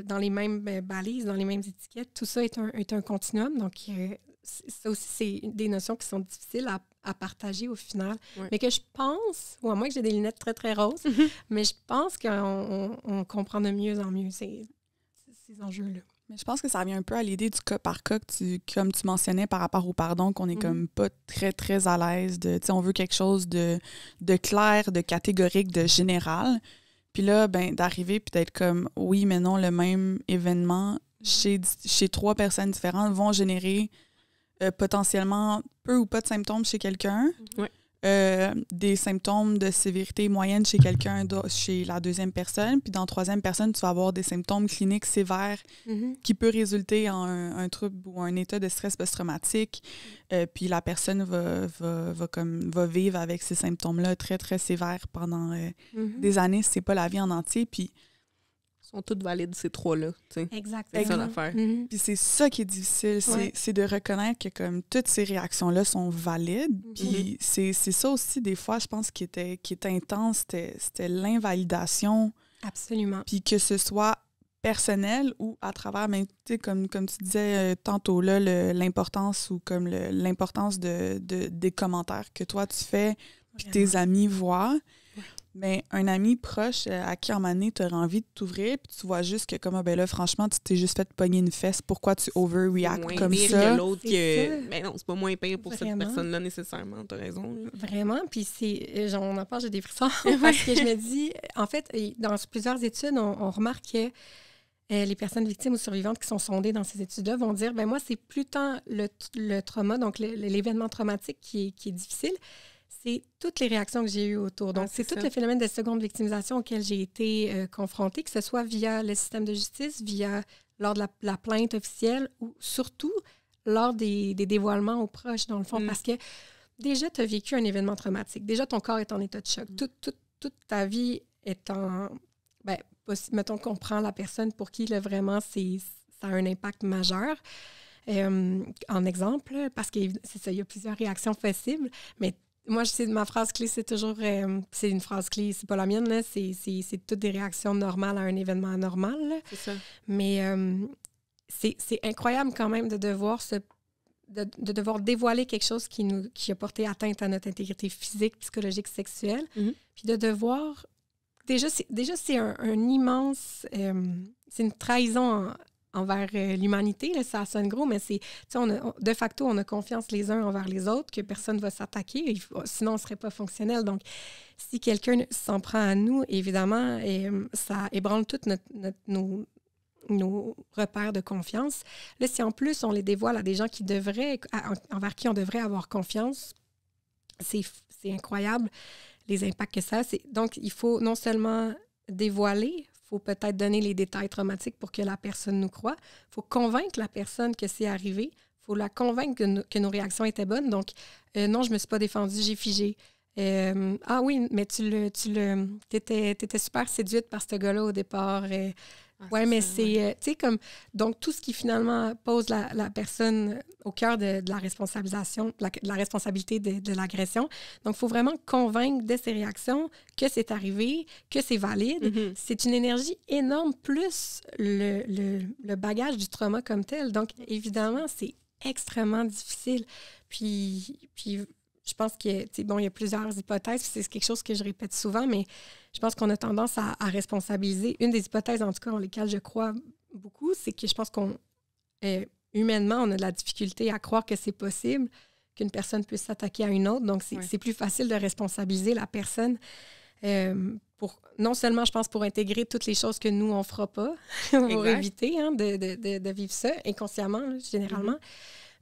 dans les mêmes balises, dans les mêmes étiquettes. Tout ça est un continuum. Donc, ça aussi, c'est des notions qui sont difficiles à partager au final. Ouais. Mais que je pense, ou à moins que j'ai des lunettes très, très roses, mais je pense qu'on comprend de mieux en mieux ces enjeux-là. Mais je pense que ça revient un peu à l'idée du cas par cas, comme tu mentionnais par rapport au pardon, qu'on est comme pas très, très à l'aise de, on veut quelque chose de clair, de catégorique, de général. Puis là, d'arriver puis d'être comme, oui, mais non, le même événement chez 3 personnes différentes vont générer potentiellement peu ou pas de symptômes chez quelqu'un. des symptômes de sévérité moyenne chez quelqu'un, chez la deuxième personne. Puis dans la troisième personne, tu vas avoir des symptômes cliniques sévères qui peuvent résulter en un trouble ou un état de stress post-traumatique. Puis la personne va vivre avec ces symptômes-là très, très sévères pendant des années, si c'est pas la vie en entier. Puis sont toutes valides, ces trois-là. Exactement. C'est ça l'affaire. Puis c'est ça qui est difficile, c'est de reconnaître que comme toutes ces réactions-là sont valides. Puis c'est ça aussi, des fois, je pense, qui était intense, c'était l'invalidation. Absolument. Puis que ce soit personnel ou à travers, même, comme tu disais tantôt, là, l'importance ou comme l'importance des commentaires que toi, tu fais, puis que tes amis voient. Mais un ami proche à qui, en un moment donné, tu auras envie de t'ouvrir, puis tu vois juste que, comme, ben là, franchement, tu t'es juste fait pogner une fesse. Pourquoi tu overreact comme ça? C'est moins pire que l'autre. Mais non, c'est pas moins pire pour cette personne-là, nécessairement. T'as raison. Là. Vraiment. Puis on en parle, j'ai des frissons. Parce que je me dis, en fait, dans plusieurs études, on remarque que les personnes victimes ou survivantes qui sont sondées dans ces études-là vont dire, ben moi, c'est plus tant le trauma, donc l'événement traumatique qui est difficile, c'est toutes les réactions que j'ai eues autour. Donc, c'est tout le phénomène de seconde victimisation auquel j'ai été confrontée, que ce soit via le système de justice, lors de la plainte officielle ou surtout lors des dévoilements aux proches, dans le fond. Parce que déjà, tu as vécu un événement traumatique. Déjà, ton corps est en état de choc. Toute ta vie est en... mettons qu'on prend la personne pour qui, là, vraiment, ça a un impact majeur. En exemple, parce que c'est ça, il y a plusieurs réactions possibles, mais moi, ma phrase clé, c'est toujours... c'est une phrase clé, c'est pas la mienne, là, c'est toutes des réactions normales à un événement anormal. Là. C'est ça. Mais c'est incroyable quand même de devoir de devoir dévoiler quelque chose qui a porté atteinte à notre intégrité physique, psychologique, sexuelle. Puis de devoir... Déjà, c'est un immense... c'est une trahison envers l'humanité, là, ça sonne gros, mais c'est, de facto, on a confiance les uns envers les autres, que personne ne va s'attaquer, sinon on ne serait pas fonctionnel. Donc, si quelqu'un s'en prend à nous, évidemment, ça ébranle tous nos repères de confiance. Là, si en plus on les dévoile à des gens envers qui on devrait avoir confiance, c'est incroyable les impacts que ça a. Donc, il faut non seulement dévoiler, il faut peut-être donner les détails traumatiques pour que la personne nous croie. Il faut convaincre la personne que c'est arrivé. Il faut la convaincre que nos réactions étaient bonnes. Donc, non, je ne me suis pas défendue, j'ai figé. Ah oui, mais t'étais super séduite par ce gars-là au départ. Oui, mais c'est, tu sais, comme, donc tout ce qui finalement pose la personne au cœur de la responsabilisation, la responsabilité de l'agression. Donc, il faut vraiment convaincre de ses réactions que c'est arrivé, que c'est valide. C'est une énergie énorme, plus le bagage du trauma comme tel. Donc, évidemment, c'est extrêmement difficile. Puis je pense qu'il y a plusieurs hypothèses, c'est quelque chose que je répète souvent, mais je pense qu'on a tendance à responsabiliser. Une des hypothèses, en tout cas, dans lesquelles je crois beaucoup, c'est que je pense humainement, on a de la difficulté à croire que c'est possible qu'une personne puisse s'attaquer à une autre. Donc, c'est plus facile de responsabiliser la personne non seulement, je pense, pour intégrer toutes les choses que nous, on ne fera pas, pour éviter de vivre ça inconsciemment, là, généralement.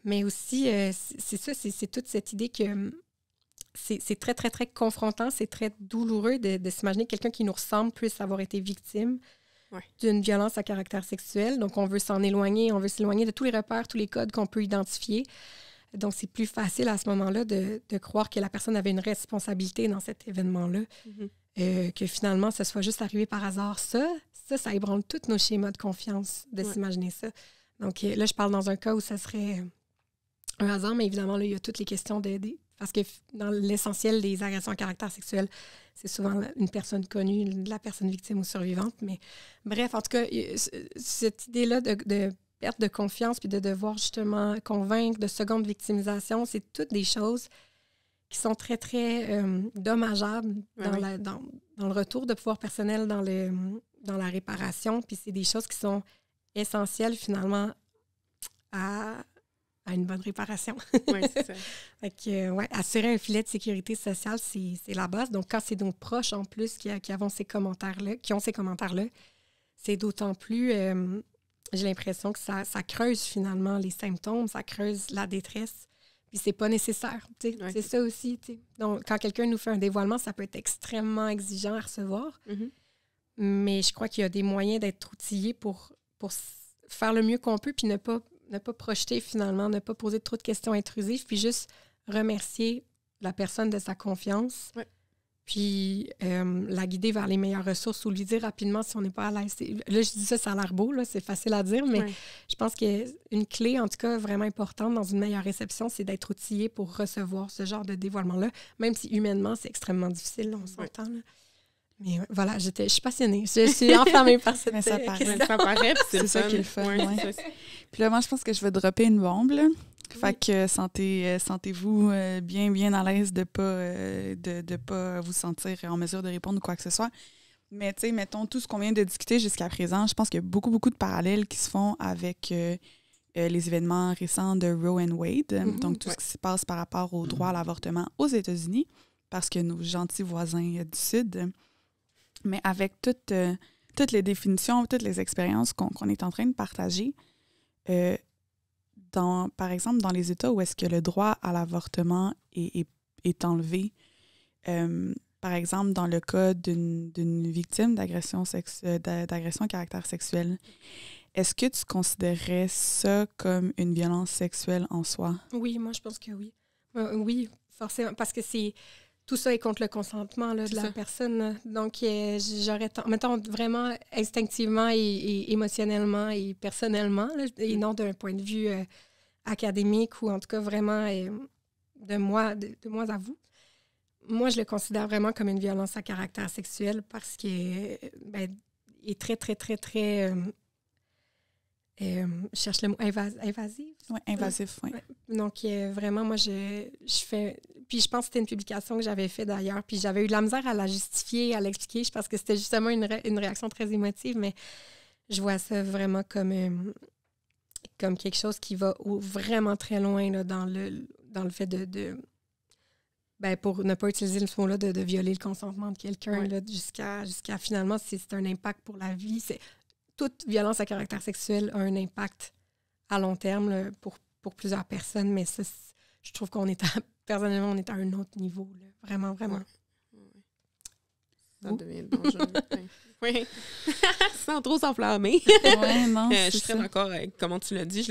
Mais aussi, c'est ça, c'est toute cette idée que c'est très, très, très confrontant, c'est très douloureux de s'imaginer que quelqu'un qui nous ressemble puisse avoir été victime d'une violence à caractère sexuel. Donc, on veut s'en éloigner, on veut s'éloigner de tous les repères, tous les codes qu'on peut identifier. Donc, c'est plus facile à ce moment-là de croire que la personne avait une responsabilité dans cet événement-là, que finalement, ce soit juste arrivé par hasard. Ça ébranle tous nos schémas de confiance de s'imaginer ça. Donc, là, je parle dans un cas où ça serait un hasard, mais évidemment, là, il y a toutes les questions parce que dans l'essentiel des agressions à caractère sexuel, c'est souvent une personne connue, la personne victime ou survivante. Mais bref, en tout cas, cette idée-là de perte de confiance puis de devoir justement convaincre, de seconde victimisation, c'est toutes des choses qui sont très, très dommageables dans le retour de pouvoir personnel, dans la réparation. Puis c'est des choses qui sont essentielles, finalement, à une bonne réparation. Oui, c'est ça. Fait que, assurer un filet de sécurité sociale, c'est la base. Donc, quand c'est nos proches, en plus, qui ont ces commentaires-là, c'est d'autant plus... j'ai l'impression que ça creuse, finalement, les symptômes, ça creuse la détresse. Puis c'est pas nécessaire, tu sais. C'est ça aussi, tu sais. Donc, quand quelqu'un nous fait un dévoilement, ça peut être extrêmement exigeant à recevoir. Mais je crois qu'il y a des moyens d'être outillé pour faire le mieux qu'on peut, puis ne pas projeter finalement, ne pas poser trop de questions intrusives, puis juste remercier la personne de sa confiance. Puis la guider vers les meilleures ressources ou lui dire rapidement si on n'est pas à l'aise. Là, je dis ça, ça a l'air beau, là, c'est facile à dire, mais je pense qu'une clé, en tout cas, vraiment importante dans une meilleure réception, c'est d'être outillé pour recevoir ce genre de dévoilement-là, même si humainement, c'est extrêmement difficile, là, on s'entend. Là. Mais voilà, je suis passionnée. Je suis enflammée par cette ça paraît. Ça paraît, c'est ça qui est le fun. Puis là, moi, je pense que je vais dropper une bombe, là. Fait que sentez-vous bien à l'aise de pas vous sentir en mesure de répondre ou quoi que ce soit. Mais tu sais, mettons tout ce qu'on vient de discuter jusqu'à présent, je pense qu'il y a beaucoup de parallèles qui se font avec les événements récents de Roe and Wade. Donc, tout ce qui se passe par rapport au droit à l'avortement aux États-Unis, parce que nos gentils voisins du Sud, mais avec toutes les définitions, toutes les expériences qu'on est en train de partager, par exemple, dans les États où est-ce que le droit à l'avortement est enlevé, par exemple, dans le cas d'une victime d'agression à caractère sexuel, est-ce que tu considérerais ça comme une violence sexuelle en soi? Oui, moi, je pense que oui. Oui, forcément, parce que tout ça est contre le consentement là, de la personne. Donc, j'aurais mettons vraiment instinctivement et émotionnellement et personnellement, là, et non d'un point de vue académique ou en tout cas vraiment de moi à vous. Moi, je le considère vraiment comme une violence à caractère sexuel parce qu'il est très, très, très, très... je cherche le mot invasif. Oui, invasif, oui. Donc, vraiment, moi, je fais... Puis je pense que c'était une publication que j'avais faite d'ailleurs, puis j'avais eu de la misère à la justifier, à l'expliquer. Je pense que c'était justement une réaction très émotive, mais je vois ça vraiment comme quelque chose qui va vraiment très loin là, dans le fait de pour ne pas utiliser ce mot-là, de violer le consentement de quelqu'un là, jusqu'à finalement, c'est un impact pour la vie. Toute violence à caractère sexuel a un impact à long terme là, pour plusieurs personnes, mais ça, je trouve personnellement, on est à un autre niveau. Là. Vraiment, vraiment. Ça devient dangereux. Oui. Sans trop s'enflammer. Oui, non, je suis très d'accord avec comment tu l'as dit.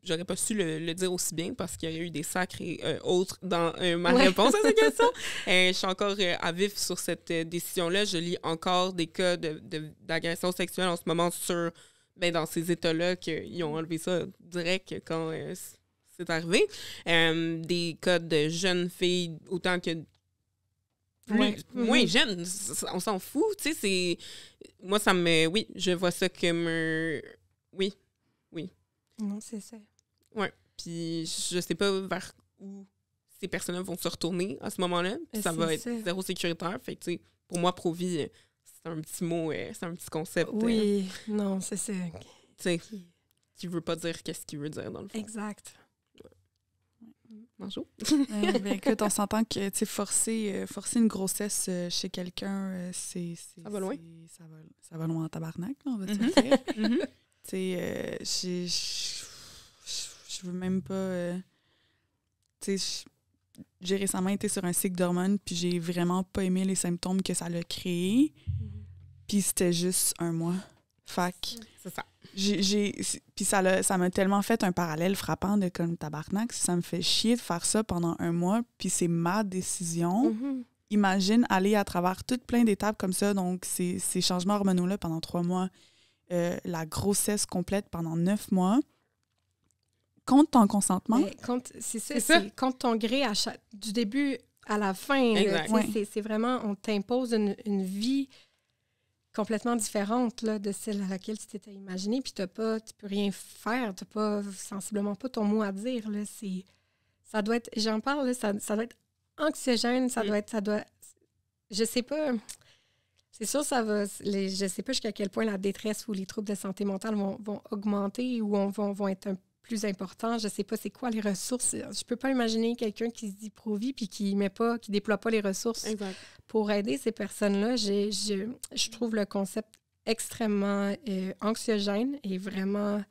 J'aurais pas su le dire aussi bien parce qu'il y aurait eu des sacres et autres dans ma réponse à cette question. Je suis encore à vif sur cette décision-là. Je lis encore des cas d'agression sexuelle en ce moment dans ces États-là qu'ils ont enlevé ça direct quand c'est arrivé. Des cas de jeunes filles autant que moins jeunes. On s'en fout. Tu sais, moi, ça me... Oui, je vois ça comme... Oui. Non, c'est ça. Oui. Puis je sais pas vers où ces personnes-là vont se retourner à ce moment-là. Ça va être zéro sécuritaire. Fait que, tu sais, pour moi, pro-vie, c'est un petit mot, c'est un petit concept. Oui, non, c'est ça. Tu sais, qui veut pas dire qu'est-ce qu'il veut dire, dans le fond. Exact. Bonjour. Écoute, on s'entend que forcer une grossesse chez quelqu'un, ça va loin. Ça va loin en tabarnak, là, on va se dire. Tu sais, je veux même pas... tu sais, j'ai récemment été sur un cycle d'hormones, puis j'ai vraiment pas aimé les symptômes que ça l'a créé. Puis c'était juste 1 mois. Fait que... C'est ça. Puis ça m'a tellement fait un parallèle frappant de comme tabarnak. Ça me fait chier de faire ça pendant 1 mois, puis c'est ma décision. Imagine aller à travers toutes plein d'étapes comme ça, donc ces changements hormonaux-là pendant 3 mois, la grossesse complète pendant 9 mois, contre ton consentement. C'est ça. C'est contre ton gré du début à la fin. C'est vraiment, on t'impose une vie complètement différente là, de celle à laquelle tu t'étais imaginé, puis tu peux rien faire, tu n'as sensiblement pas ton mot à dire. Là, ça doit être, j'en parle, là, ça doit être anxiogène, ça doit je sais pas, c'est sûr je sais pas jusqu'à quel point la détresse ou les troubles de santé mentale vont augmenter ou vont être plus importants. Je sais pas c'est quoi les ressources. Je peux pas imaginer quelqu'un qui se dit pro-vie puis qui déploie pas les ressources pour aider ces personnes-là. Je trouve le concept extrêmement anxiogène et vraiment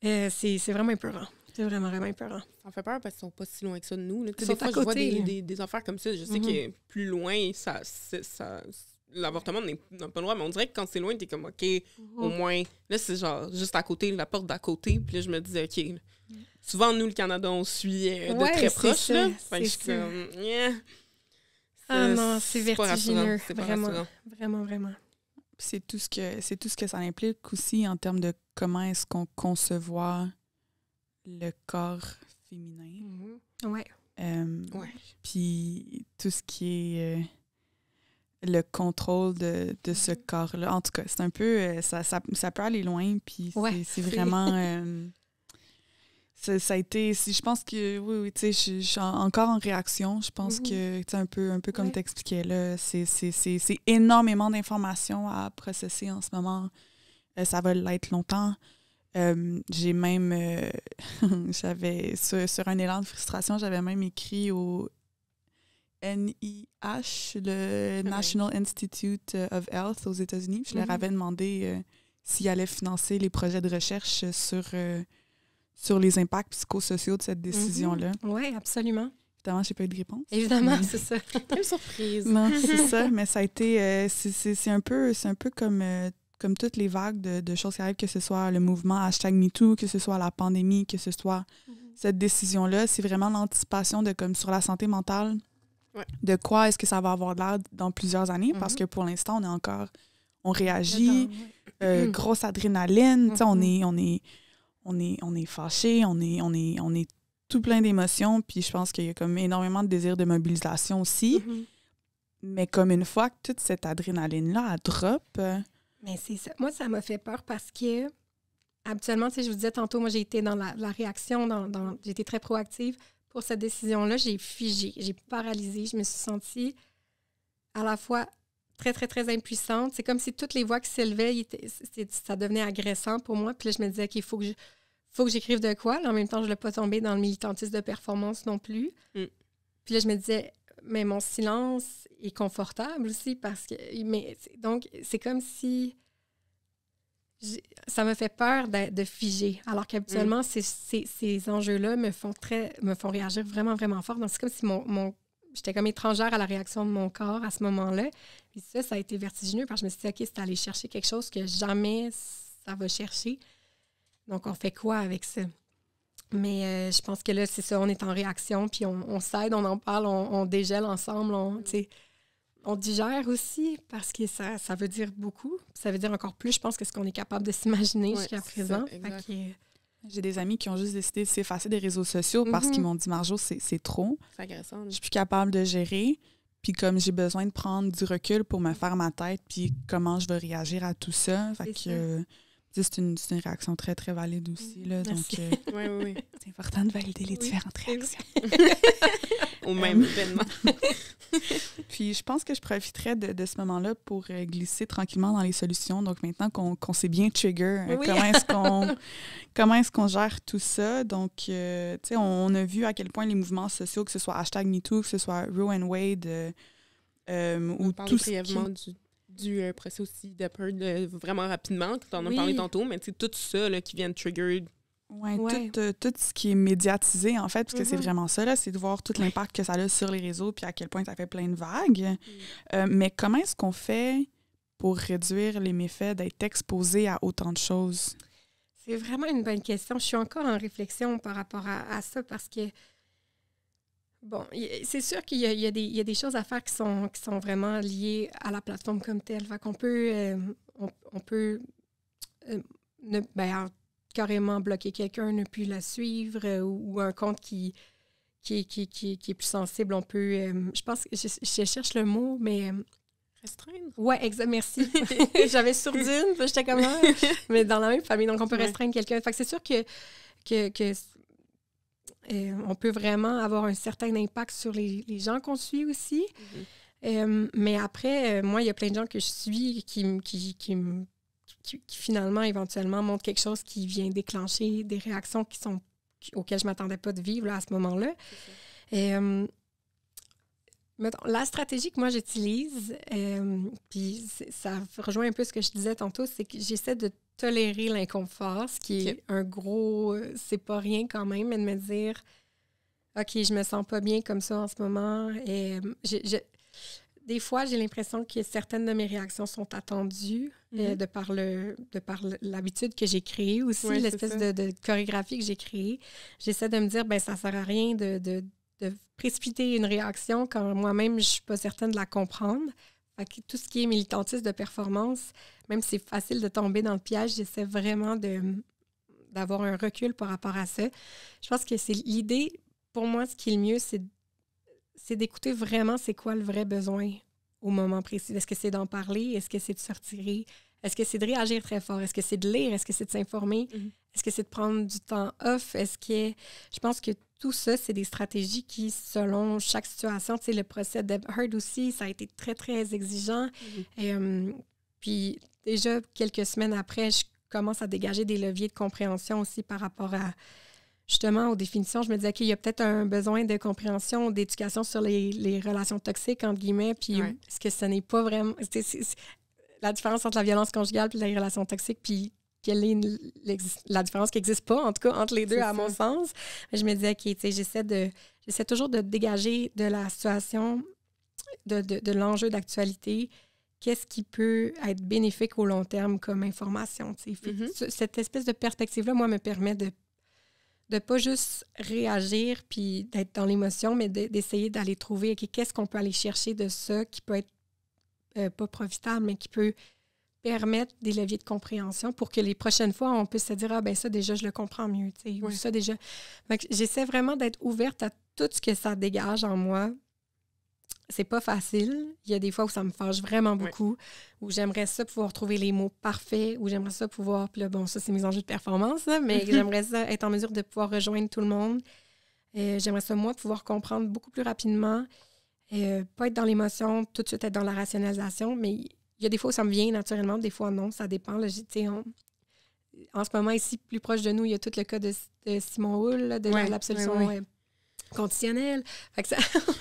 c'est vraiment épeurant. C'est vraiment, vraiment épeurant. Ça me fait peur parce qu'ils sont pas si loin que ça de nous. Là. Ils Des sont fois, à je vois côté. des affaires comme ça. Je sais que plus loin, l'avortement n'a pas le droit, mais on dirait que quand c'est loin, t'es comme, OK, au moins... Là, c'est genre juste à côté, la porte d'à côté. Puis là, je me disais, OK... Souvent, nous, le Canada, on suit de très proche. Ça, là. Fait que je suis comme, yeah. Ah non, c'est pas vertigineux. rassurant, c'est pas Vraiment, rassurant. vraiment, vraiment. C'est tout ce que ça implique aussi en termes de comment est-ce qu'on concevoir le corps féminin. Ouais. Ouais. Puis tout ce qui est le contrôle de ce corps-là. En tout cas, c'est un peu... ça peut aller loin, puis c'est vraiment... ça a été... Je pense que... Oui, tu sais, je suis encore en réaction. Je pense que, tu sais, un peu comme t'expliquais, là, c'est énormément d'informations à processer en ce moment. Ça va l'être longtemps. J'ai même... j'avais... Sur un élan de frustration, j'avais même écrit au NIH, le National Institute of Health aux États-Unis. Je leur avais demandé s'ils allaient financer les projets de recherche sur les impacts psychosociaux de cette décision-là. Oui, absolument. Évidemment, je n'ai pas eu de réponse. Évidemment, c'est ça. Quelle surprise! Non, c'est ça, mais ça a été... c'est un peu comme toutes les vagues de choses qui arrivent, que ce soit le mouvement #MeToo, que ce soit la pandémie, que ce soit cette décision-là. C'est vraiment l'anticipation de comme sur la santé mentale. Ouais. De quoi est-ce que ça va avoir l'air dans plusieurs années, parce que pour l'instant, on réagit, grosse adrénaline, tu sais, on est fâché, on est tout plein d'émotions, puis je pense qu'il y a comme énormément de désir de mobilisation aussi. Mais comme une fois que toute cette adrénaline-là, elle drop... Mais c'est ça. Moi, ça m'a fait peur parce que, habituellement, tu sais, je vous disais tantôt, moi, j'ai été dans la réaction, j'ai été très proactive. Pour cette décision-là, j'ai figé, j'ai paralysé. Je me suis sentie à la fois très, très, très impuissante. C'est comme si toutes les voix qui s'élevaient, ça devenait agressant pour moi. Puis là, je me disais qu'il faut que j'écrive de quoi. Là, en même temps, je ne voulais pas tomber dans le militantisme de performance non plus. Puis là, je me disais, mais mon silence est confortable aussi parce que... Donc, c'est comme si... Ça me fait peur de figer. Alors qu'habituellement, ces enjeux-là me font réagir vraiment, vraiment fort. Donc, c'est comme si j'étais comme étrangère à la réaction de mon corps à ce moment-là. Puis ça a été vertigineux parce que je me suis dit, OK, c'est aller chercher quelque chose que jamais ça va chercher. Donc, on fait quoi avec ça? Mais je pense que là, c'est ça, on est en réaction, puis on s'aide, on en parle, on dégèle ensemble, on digère aussi, parce que ça veut dire beaucoup. Ça veut dire encore plus, je pense, que ce qu'on est capable de s'imaginer jusqu'à présent. J'ai des amis qui ont juste décidé de s'effacer des réseaux sociaux parce qu'ils m'ont dit, Marjo, c'est trop. C'est agressant. Je suis plus capable de gérer. Puis comme j'ai besoin de prendre du recul pour me faire ma tête, puis comment je vais réagir à tout ça. Fait que c'est une réaction très, très valide aussi. Là, donc, oui. c'est important de valider les différentes réactions. Au même événement. Puis je pense que je profiterais de ce moment-là pour glisser tranquillement dans les solutions. Donc maintenant qu'on s'est bien trigger, comment est-ce qu'on gère tout ça? Donc, tu sais, on a vu à quel point les mouvements sociaux, que ce soit #MeToo, que ce soit Roe and Wade, ou tout brièvement du procès aussi d'Apple vraiment rapidement, tu en as parlé tantôt, mais tu sais, tout ça là, qui vient de trigger. Oui, tout ce qui est médiatisé, en fait, parce que c'est vraiment ça, là, c'est de voir tout l'impact que ça a sur les réseaux puis à quel point ça fait plein de vagues. Mais comment est-ce qu'on fait pour réduire les méfaits d'être exposé à autant de choses? C'est vraiment une bonne question. Je suis encore en réflexion par rapport à ça parce que, bon, c'est sûr qu'il y a des choses à faire qui sont vraiment liées à la plateforme comme telle. Fait qu'on peut, carrément bloquer quelqu'un, ne plus la suivre, ou un compte qui est plus sensible. On peut, je pense que je cherche le mot, mais... Restreindre? Oui, exact, merci. J'avais sourdine, j'étais comme ça, mais dans la même famille, donc on peut restreindre quelqu'un. Fait que c'est sûr que on peut vraiment avoir un certain impact sur les gens qu'on suit aussi. Mais après, moi, il y a plein de gens que je suis qui finalement, éventuellement, montrent quelque chose qui vient déclencher des réactions auxquelles je ne m'attendais pas de vivre là, à ce moment-là. Mettons, la stratégie que moi j'utilise, puis ça rejoint un peu ce que je disais tantôt, c'est que j'essaie de tolérer l'inconfort, ce qui est un gros... c'est pas rien quand même, mais de me dire, OK, je me sens pas bien comme ça en ce moment. Et des fois, j'ai l'impression que certaines de mes réactions sont attendues de par l'habitude que j'ai créée aussi, l'espèce de chorégraphie que j'ai créée. J'essaie de me dire, ben ça sert à rien de précipiter une réaction quand moi-même, je suis pas certaine de la comprendre. Fait que tout ce qui est militantisme de performance, même si c'est facile de tomber dans le piège, j'essaie vraiment d'avoir un recul par rapport à ça. Je pense que c'est l'idée, pour moi, ce qui est le mieux, c'est d'écouter vraiment c'est quoi le vrai besoin au moment précis. Est-ce que c'est d'en parler? Est-ce que c'est de se retirer? Est-ce que c'est de réagir très fort? Est-ce que c'est de lire? Est-ce que c'est de s'informer? Est-ce que c'est de prendre du temps off? Je pense que tout ça, c'est des stratégies qui, selon chaque situation, tu sais, le procès d'Eb Heard aussi, ça a été très, très exigeant. Puis déjà, quelques semaines après, je commence à dégager des leviers de compréhension aussi par rapport à, justement, aux définitions. Je me disais qu'il y a peut-être un besoin de compréhension, d'éducation sur les relations toxiques, entre guillemets, puis est-ce que ce n'est pas vraiment... C'est la différence entre la violence conjugale et les relations toxiques, puis quelle est la différence qui n'existe pas, en tout cas, entre les deux, mon sens. Je me disais, OK, tu sais, j'essaie toujours de dégager de la situation, de l'enjeu d'actualité, qu'est-ce qui peut être bénéfique au long terme comme information. Cette espèce de perspective-là, moi, me permet de pas juste réagir puis d'être dans l'émotion, mais d'essayer d'aller trouver, OK, qu'est-ce qu'on peut aller chercher de ça qui peut être pas profitable, mais qui peut permettre des leviers de compréhension pour que les prochaines fois, on puisse se dire « Ah, ben ça, déjà, je le comprends mieux. » Ou ça, déjà. Donc, j'essaie vraiment d'être ouverte à tout ce que ça dégage en moi. C'est pas facile. Il y a des fois où ça me fâche vraiment beaucoup, où j'aimerais ça pouvoir trouver les mots parfaits, où j'aimerais ça pouvoir... Puis là, bon, ça, c'est mes enjeux de performance, là, mais j'aimerais ça être en mesure de pouvoir rejoindre tout le monde. J'aimerais ça, moi, pouvoir comprendre beaucoup plus rapidement, pas être dans l'émotion, tout de suite être dans la rationalisation, mais il y a des fois où ça me vient naturellement, des fois non, ça dépend. Là, en ce moment, ici, plus proche de nous, il y a tout le cas de Simon Hull, là, de l'absolution conditionnelle. Fait que ça,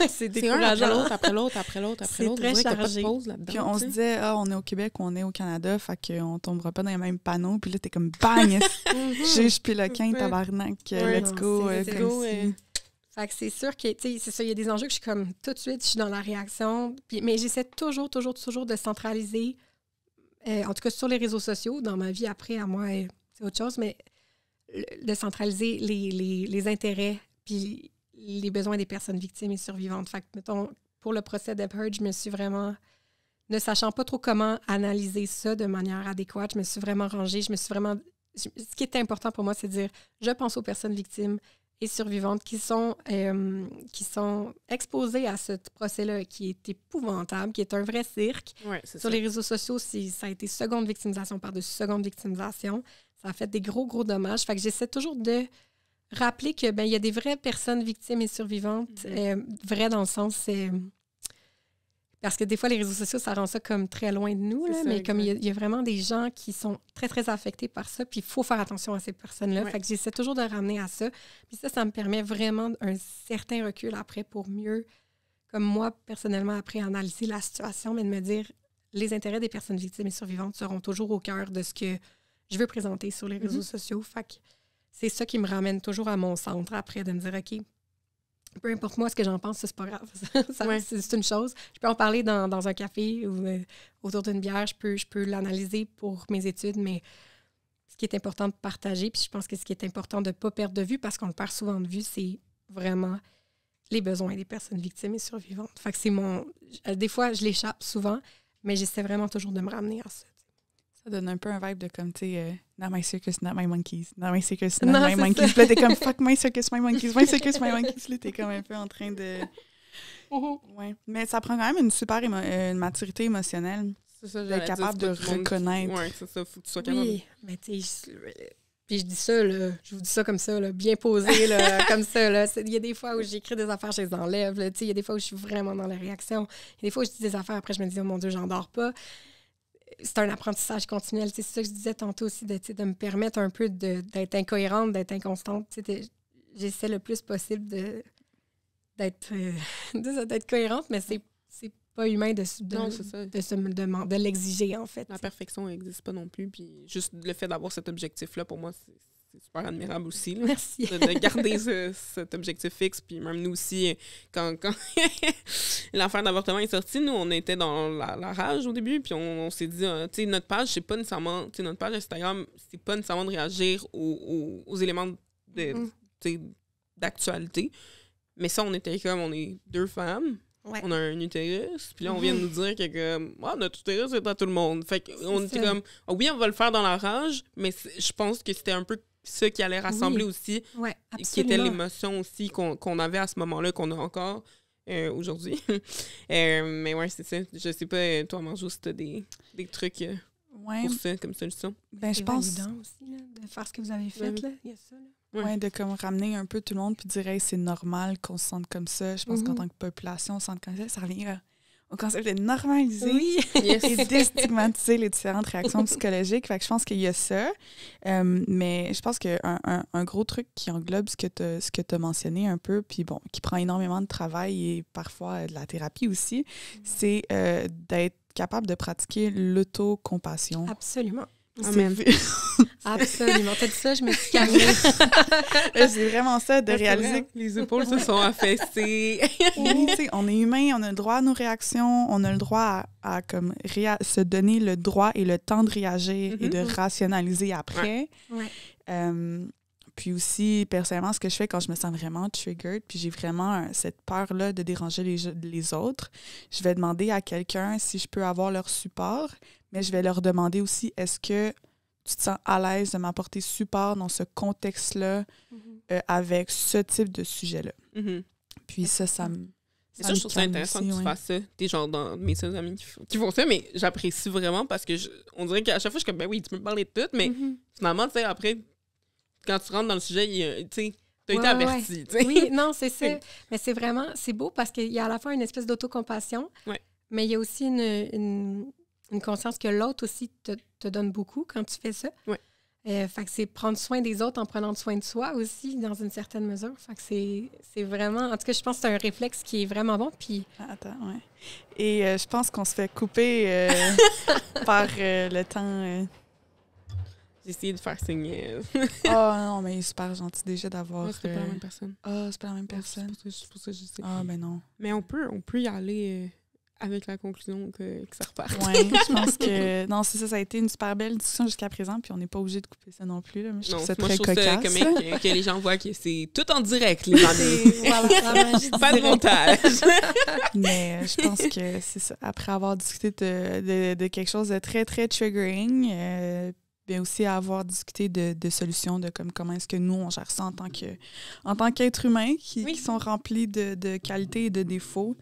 c'est décourageant. Après l'autre. C'est très chargé. Puis on se disait, on est au Québec ou on est au Canada, fait qu'on tombera pas dans les mêmes panneaux. Puis là, t'es comme bang! Juge puis le quin, tabarnak, let's go. Fait que c'est sûr que, tu sais, c'est ça, il y a des enjeux que je suis comme, tout de suite, je suis dans la réaction. Mais j'essaie toujours de centraliser, en tout cas sur les réseaux sociaux, dans ma vie après, à moi, c'est autre chose, mais de centraliser les intérêts puis les besoins des personnes victimes et survivantes. Fait que, mettons, pour le procès d'Eb Heard, je me suis vraiment, ne sachant pas trop comment analyser ça de manière adéquate, je me suis vraiment rangée, ce qui est important pour moi, c'est de dire, je pense aux personnes victimes et survivantes qui sont exposées à ce procès-là qui est épouvantable, qui est un vrai cirque. Sur les réseaux sociaux, ça a été seconde victimisation par-dessus seconde victimisation. Ça a fait des gros dommages. Fait que j'essaie toujours de rappeler que il y a des vraies personnes victimes et survivantes, vraies dans le sens... parce que des fois, les réseaux sociaux, ça rend ça comme très loin de nous, là, mais comme il y a vraiment des gens qui sont très, très affectés par ça, puis il faut faire attention à ces personnes-là. Fait que j'essaie toujours de ramener à ça. Puis ça me permet vraiment un certain recul après pour mieux, comme moi, personnellement, après analyser la situation, mais de me dire, les intérêts des personnes victimes et survivantes seront toujours au cœur de ce que je veux présenter sur les réseaux sociaux. Fait que c'est ça qui me ramène toujours à mon centre après, de me dire, OK, peu importe moi ce que j'en pense, ça, c'est pas grave. C'est une chose. Je peux en parler dans un café ou autour d'une bière. Je peux l'analyser pour mes études, mais ce qui est important de partager, puis je pense que ce qui est important de ne pas perdre de vue, parce qu'on le perd souvent de vue, c'est vraiment les besoins des personnes victimes et survivantes. Fait que c'est des fois, je l'échappe souvent, mais j'essaie vraiment toujours de me ramener à ça. Ça donne un peu un vibe de comme, tu sais, not my circus, not my monkeys. Not my circus, not my monkeys. Puis là, t'es comme, fuck my circus, my monkeys. My circus, my monkeys. Là, t'es comme un peu en train de... Ouais. Mais ça prend quand même une super une maturité émotionnelle. C'est ça, d'être capable de reconnaître. Oui, c'est ça, faut que tu sois capable. Oui, mais tu sais, puis je dis ça, là, je vous dis ça comme ça, là, bien posé, là, comme ça. Là. Il y a des fois où j'écris des affaires, je les enlève. Il y a des fois où je suis vraiment dans la réaction. Il y a des fois où je dis des affaires, après je me dis, oh mon Dieu, j'en dors pas. C'est un apprentissage continuel. C'est ça que je disais tantôt aussi, de me permettre un peu d'être incohérente, d'être inconstante. j'essaie le plus possible d'être cohérente, mais pas humain Non, c'est ça. de l'exiger, en fait. La perfection n'existe pas non plus. Puis juste le fait d'avoir cet objectif-là, pour moi, c'est super admirable aussi. Là. Merci. De garder cet objectif fixe. Puis même nous aussi, quand l'affaire d'avortement est sortie, nous, on était dans la rage au début. Puis on s'est dit, tu sais, notre page, c'est pas nécessairement... Tu sais, notre page Instagram, c'est pas nécessairement de réagir aux éléments d'actualité. Mais ça, on était comme, on est 2 femmes. Ouais. On a un utérus, puis là, on vient de nous dire que comme, notre utérus, c'est à tout le monde. Fait qu'on était comme, oui, on va le faire dans la rage, mais je pense que c'était un peu ça qui allait rassembler aussi, ouais, qui était l'émotion aussi qu'on avait à ce moment-là, qu'on a encore aujourd'hui. Mais ouais, c'est ça. Je sais pas, toi, Marjo, si t'as des trucs pour ça, comme solution. Ben, je pense aussi, là, de faire ce que vous avez fait, là. Il y a ça, là. Ouais, de comme ramener un peu tout le monde puis dire hey, c'est normal qu'on se sente comme ça. Je pense qu'en tant que population, on se sente comme ça. Ça revient au concept de normaliser et déstigmatiser les différentes réactions psychologiques. Fait que je pense qu'il y a ça. Mais je pense qu'un gros truc qui englobe ce que tu as mentionné un peu, puis bon, qui prend énormément de travail et parfois de la thérapie aussi, c'est d'être capable de pratiquer l'autocompassion. Absolument. Amen. Absolument. T'as dit ça, je me suis calmée. C'est vraiment ça, de réaliser que les épaules se sont affaissées. Oui, on est humain, on a le droit à nos réactions, on a le droit à comme se donner le droit et le temps de réagir et de rationaliser après. Ouais. Puis aussi, personnellement, ce que je fais quand je me sens vraiment triggered, puis j'ai vraiment cette peur-là de déranger les autres, je vais demander à quelqu'un si je peux avoir leur support, mais je vais leur demander aussi, est-ce que tu te sens à l'aise de m'apporter support dans ce contexte-là avec ce type de sujet-là? Puis ça me... C'est ça, je trouve ça intéressant que tu fasses ça. T'es genre dans mes seuls amis qui font ça, mais j'apprécie vraiment parce que on dirait qu'à chaque fois, je suis comme, ben oui, tu peux me parler de tout, mais finalement, tu sais, après, quand tu rentres dans le sujet, tu sais, t'as été averti. Ouais. Oui, non, c'est ça. Mais c'est vraiment, c'est beau parce qu'il y a à la fois une espèce d'autocompassion, mais il y a aussi une conscience que l'autre aussi te donne beaucoup quand tu fais ça. Ouais. Fait que c'est prendre soin des autres en prenant soin de soi aussi, dans une certaine mesure. Fait que c'est vraiment... En tout cas, je pense que c'est un réflexe qui est vraiment bon. Puis... Attends, ouais. Et je pense qu'on se fait couper par le temps... J'ai essayé de faire signer. Non, mais il est super gentil déjà d'avoir... c'est pas la même personne. C'est pas la même personne. C'est pour ça que je sais. Ben non. Mais on peut y aller... avec la conclusion que ça repart. Oui, je pense que... Non, c'est ça, ça a été une super belle discussion jusqu'à présent, puis on n'est pas obligé de couper ça non plus. Là. Mais je trouve ça très cocasse. Ça comique que les gens voient que c'est tout en direct, les amis. Voilà, pas de montage. Mais je pense que c'est ça. Après avoir discuté de quelque chose de très, très triggering, bien aussi avoir discuté de solutions, de comment est-ce que nous, on gère ça en tant qu'être humain qui sont remplis de qualités et de défauts.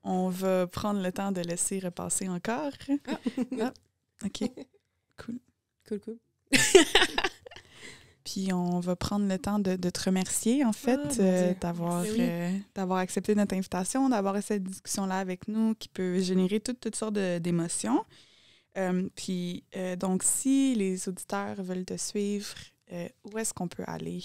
On va prendre le temps de laisser repasser encore. OK. Cool. Puis on va prendre le temps de te remercier, en fait, d'avoir accepté notre invitation, d'avoir eu cette discussion-là avec nous qui peut générer toutes sortes d'émotions. Puis, donc, si les auditeurs veulent te suivre, où est-ce qu'on peut aller?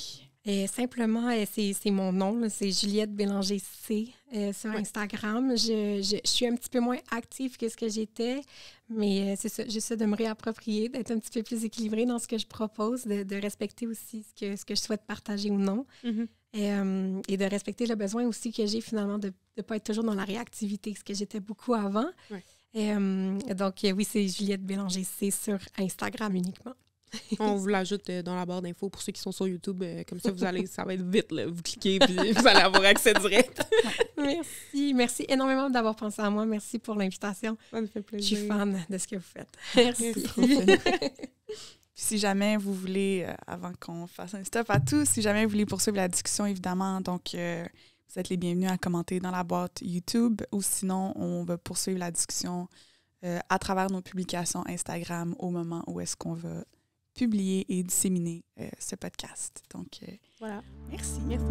Simplement, c'est mon nom, là, c'est Juliette Bélanger C sur Instagram. Je suis un petit peu moins active que ce que j'étais, mais c'est ça, j'essaie de me réapproprier, d'être un petit peu plus équilibrée dans ce que je propose, de respecter aussi ce que je souhaite partager ou non, et de respecter le besoin aussi que j'ai finalement de ne pas être toujours dans la réactivité, ce que j'étais beaucoup avant. Donc, oui, c'est Juliette Bélanger C sur Instagram uniquement. On vous l'ajoute dans la barre d'infos pour ceux qui sont sur YouTube. Comme ça, ça va être vite. Là. Vous cliquez et vous allez avoir accès direct. Merci énormément d'avoir pensé à moi. Merci pour l'invitation. Ça me fait plaisir. Je suis fan de ce que vous faites. Merci. Si jamais vous voulez, avant qu'on fasse un stop à tous, si jamais vous voulez poursuivre la discussion, évidemment, donc vous êtes les bienvenus à commenter dans la boîte YouTube ou sinon, on va poursuivre la discussion à travers nos publications Instagram au moment où est-ce qu'on va publier et disséminer ce podcast. Donc, voilà. Merci. Merci.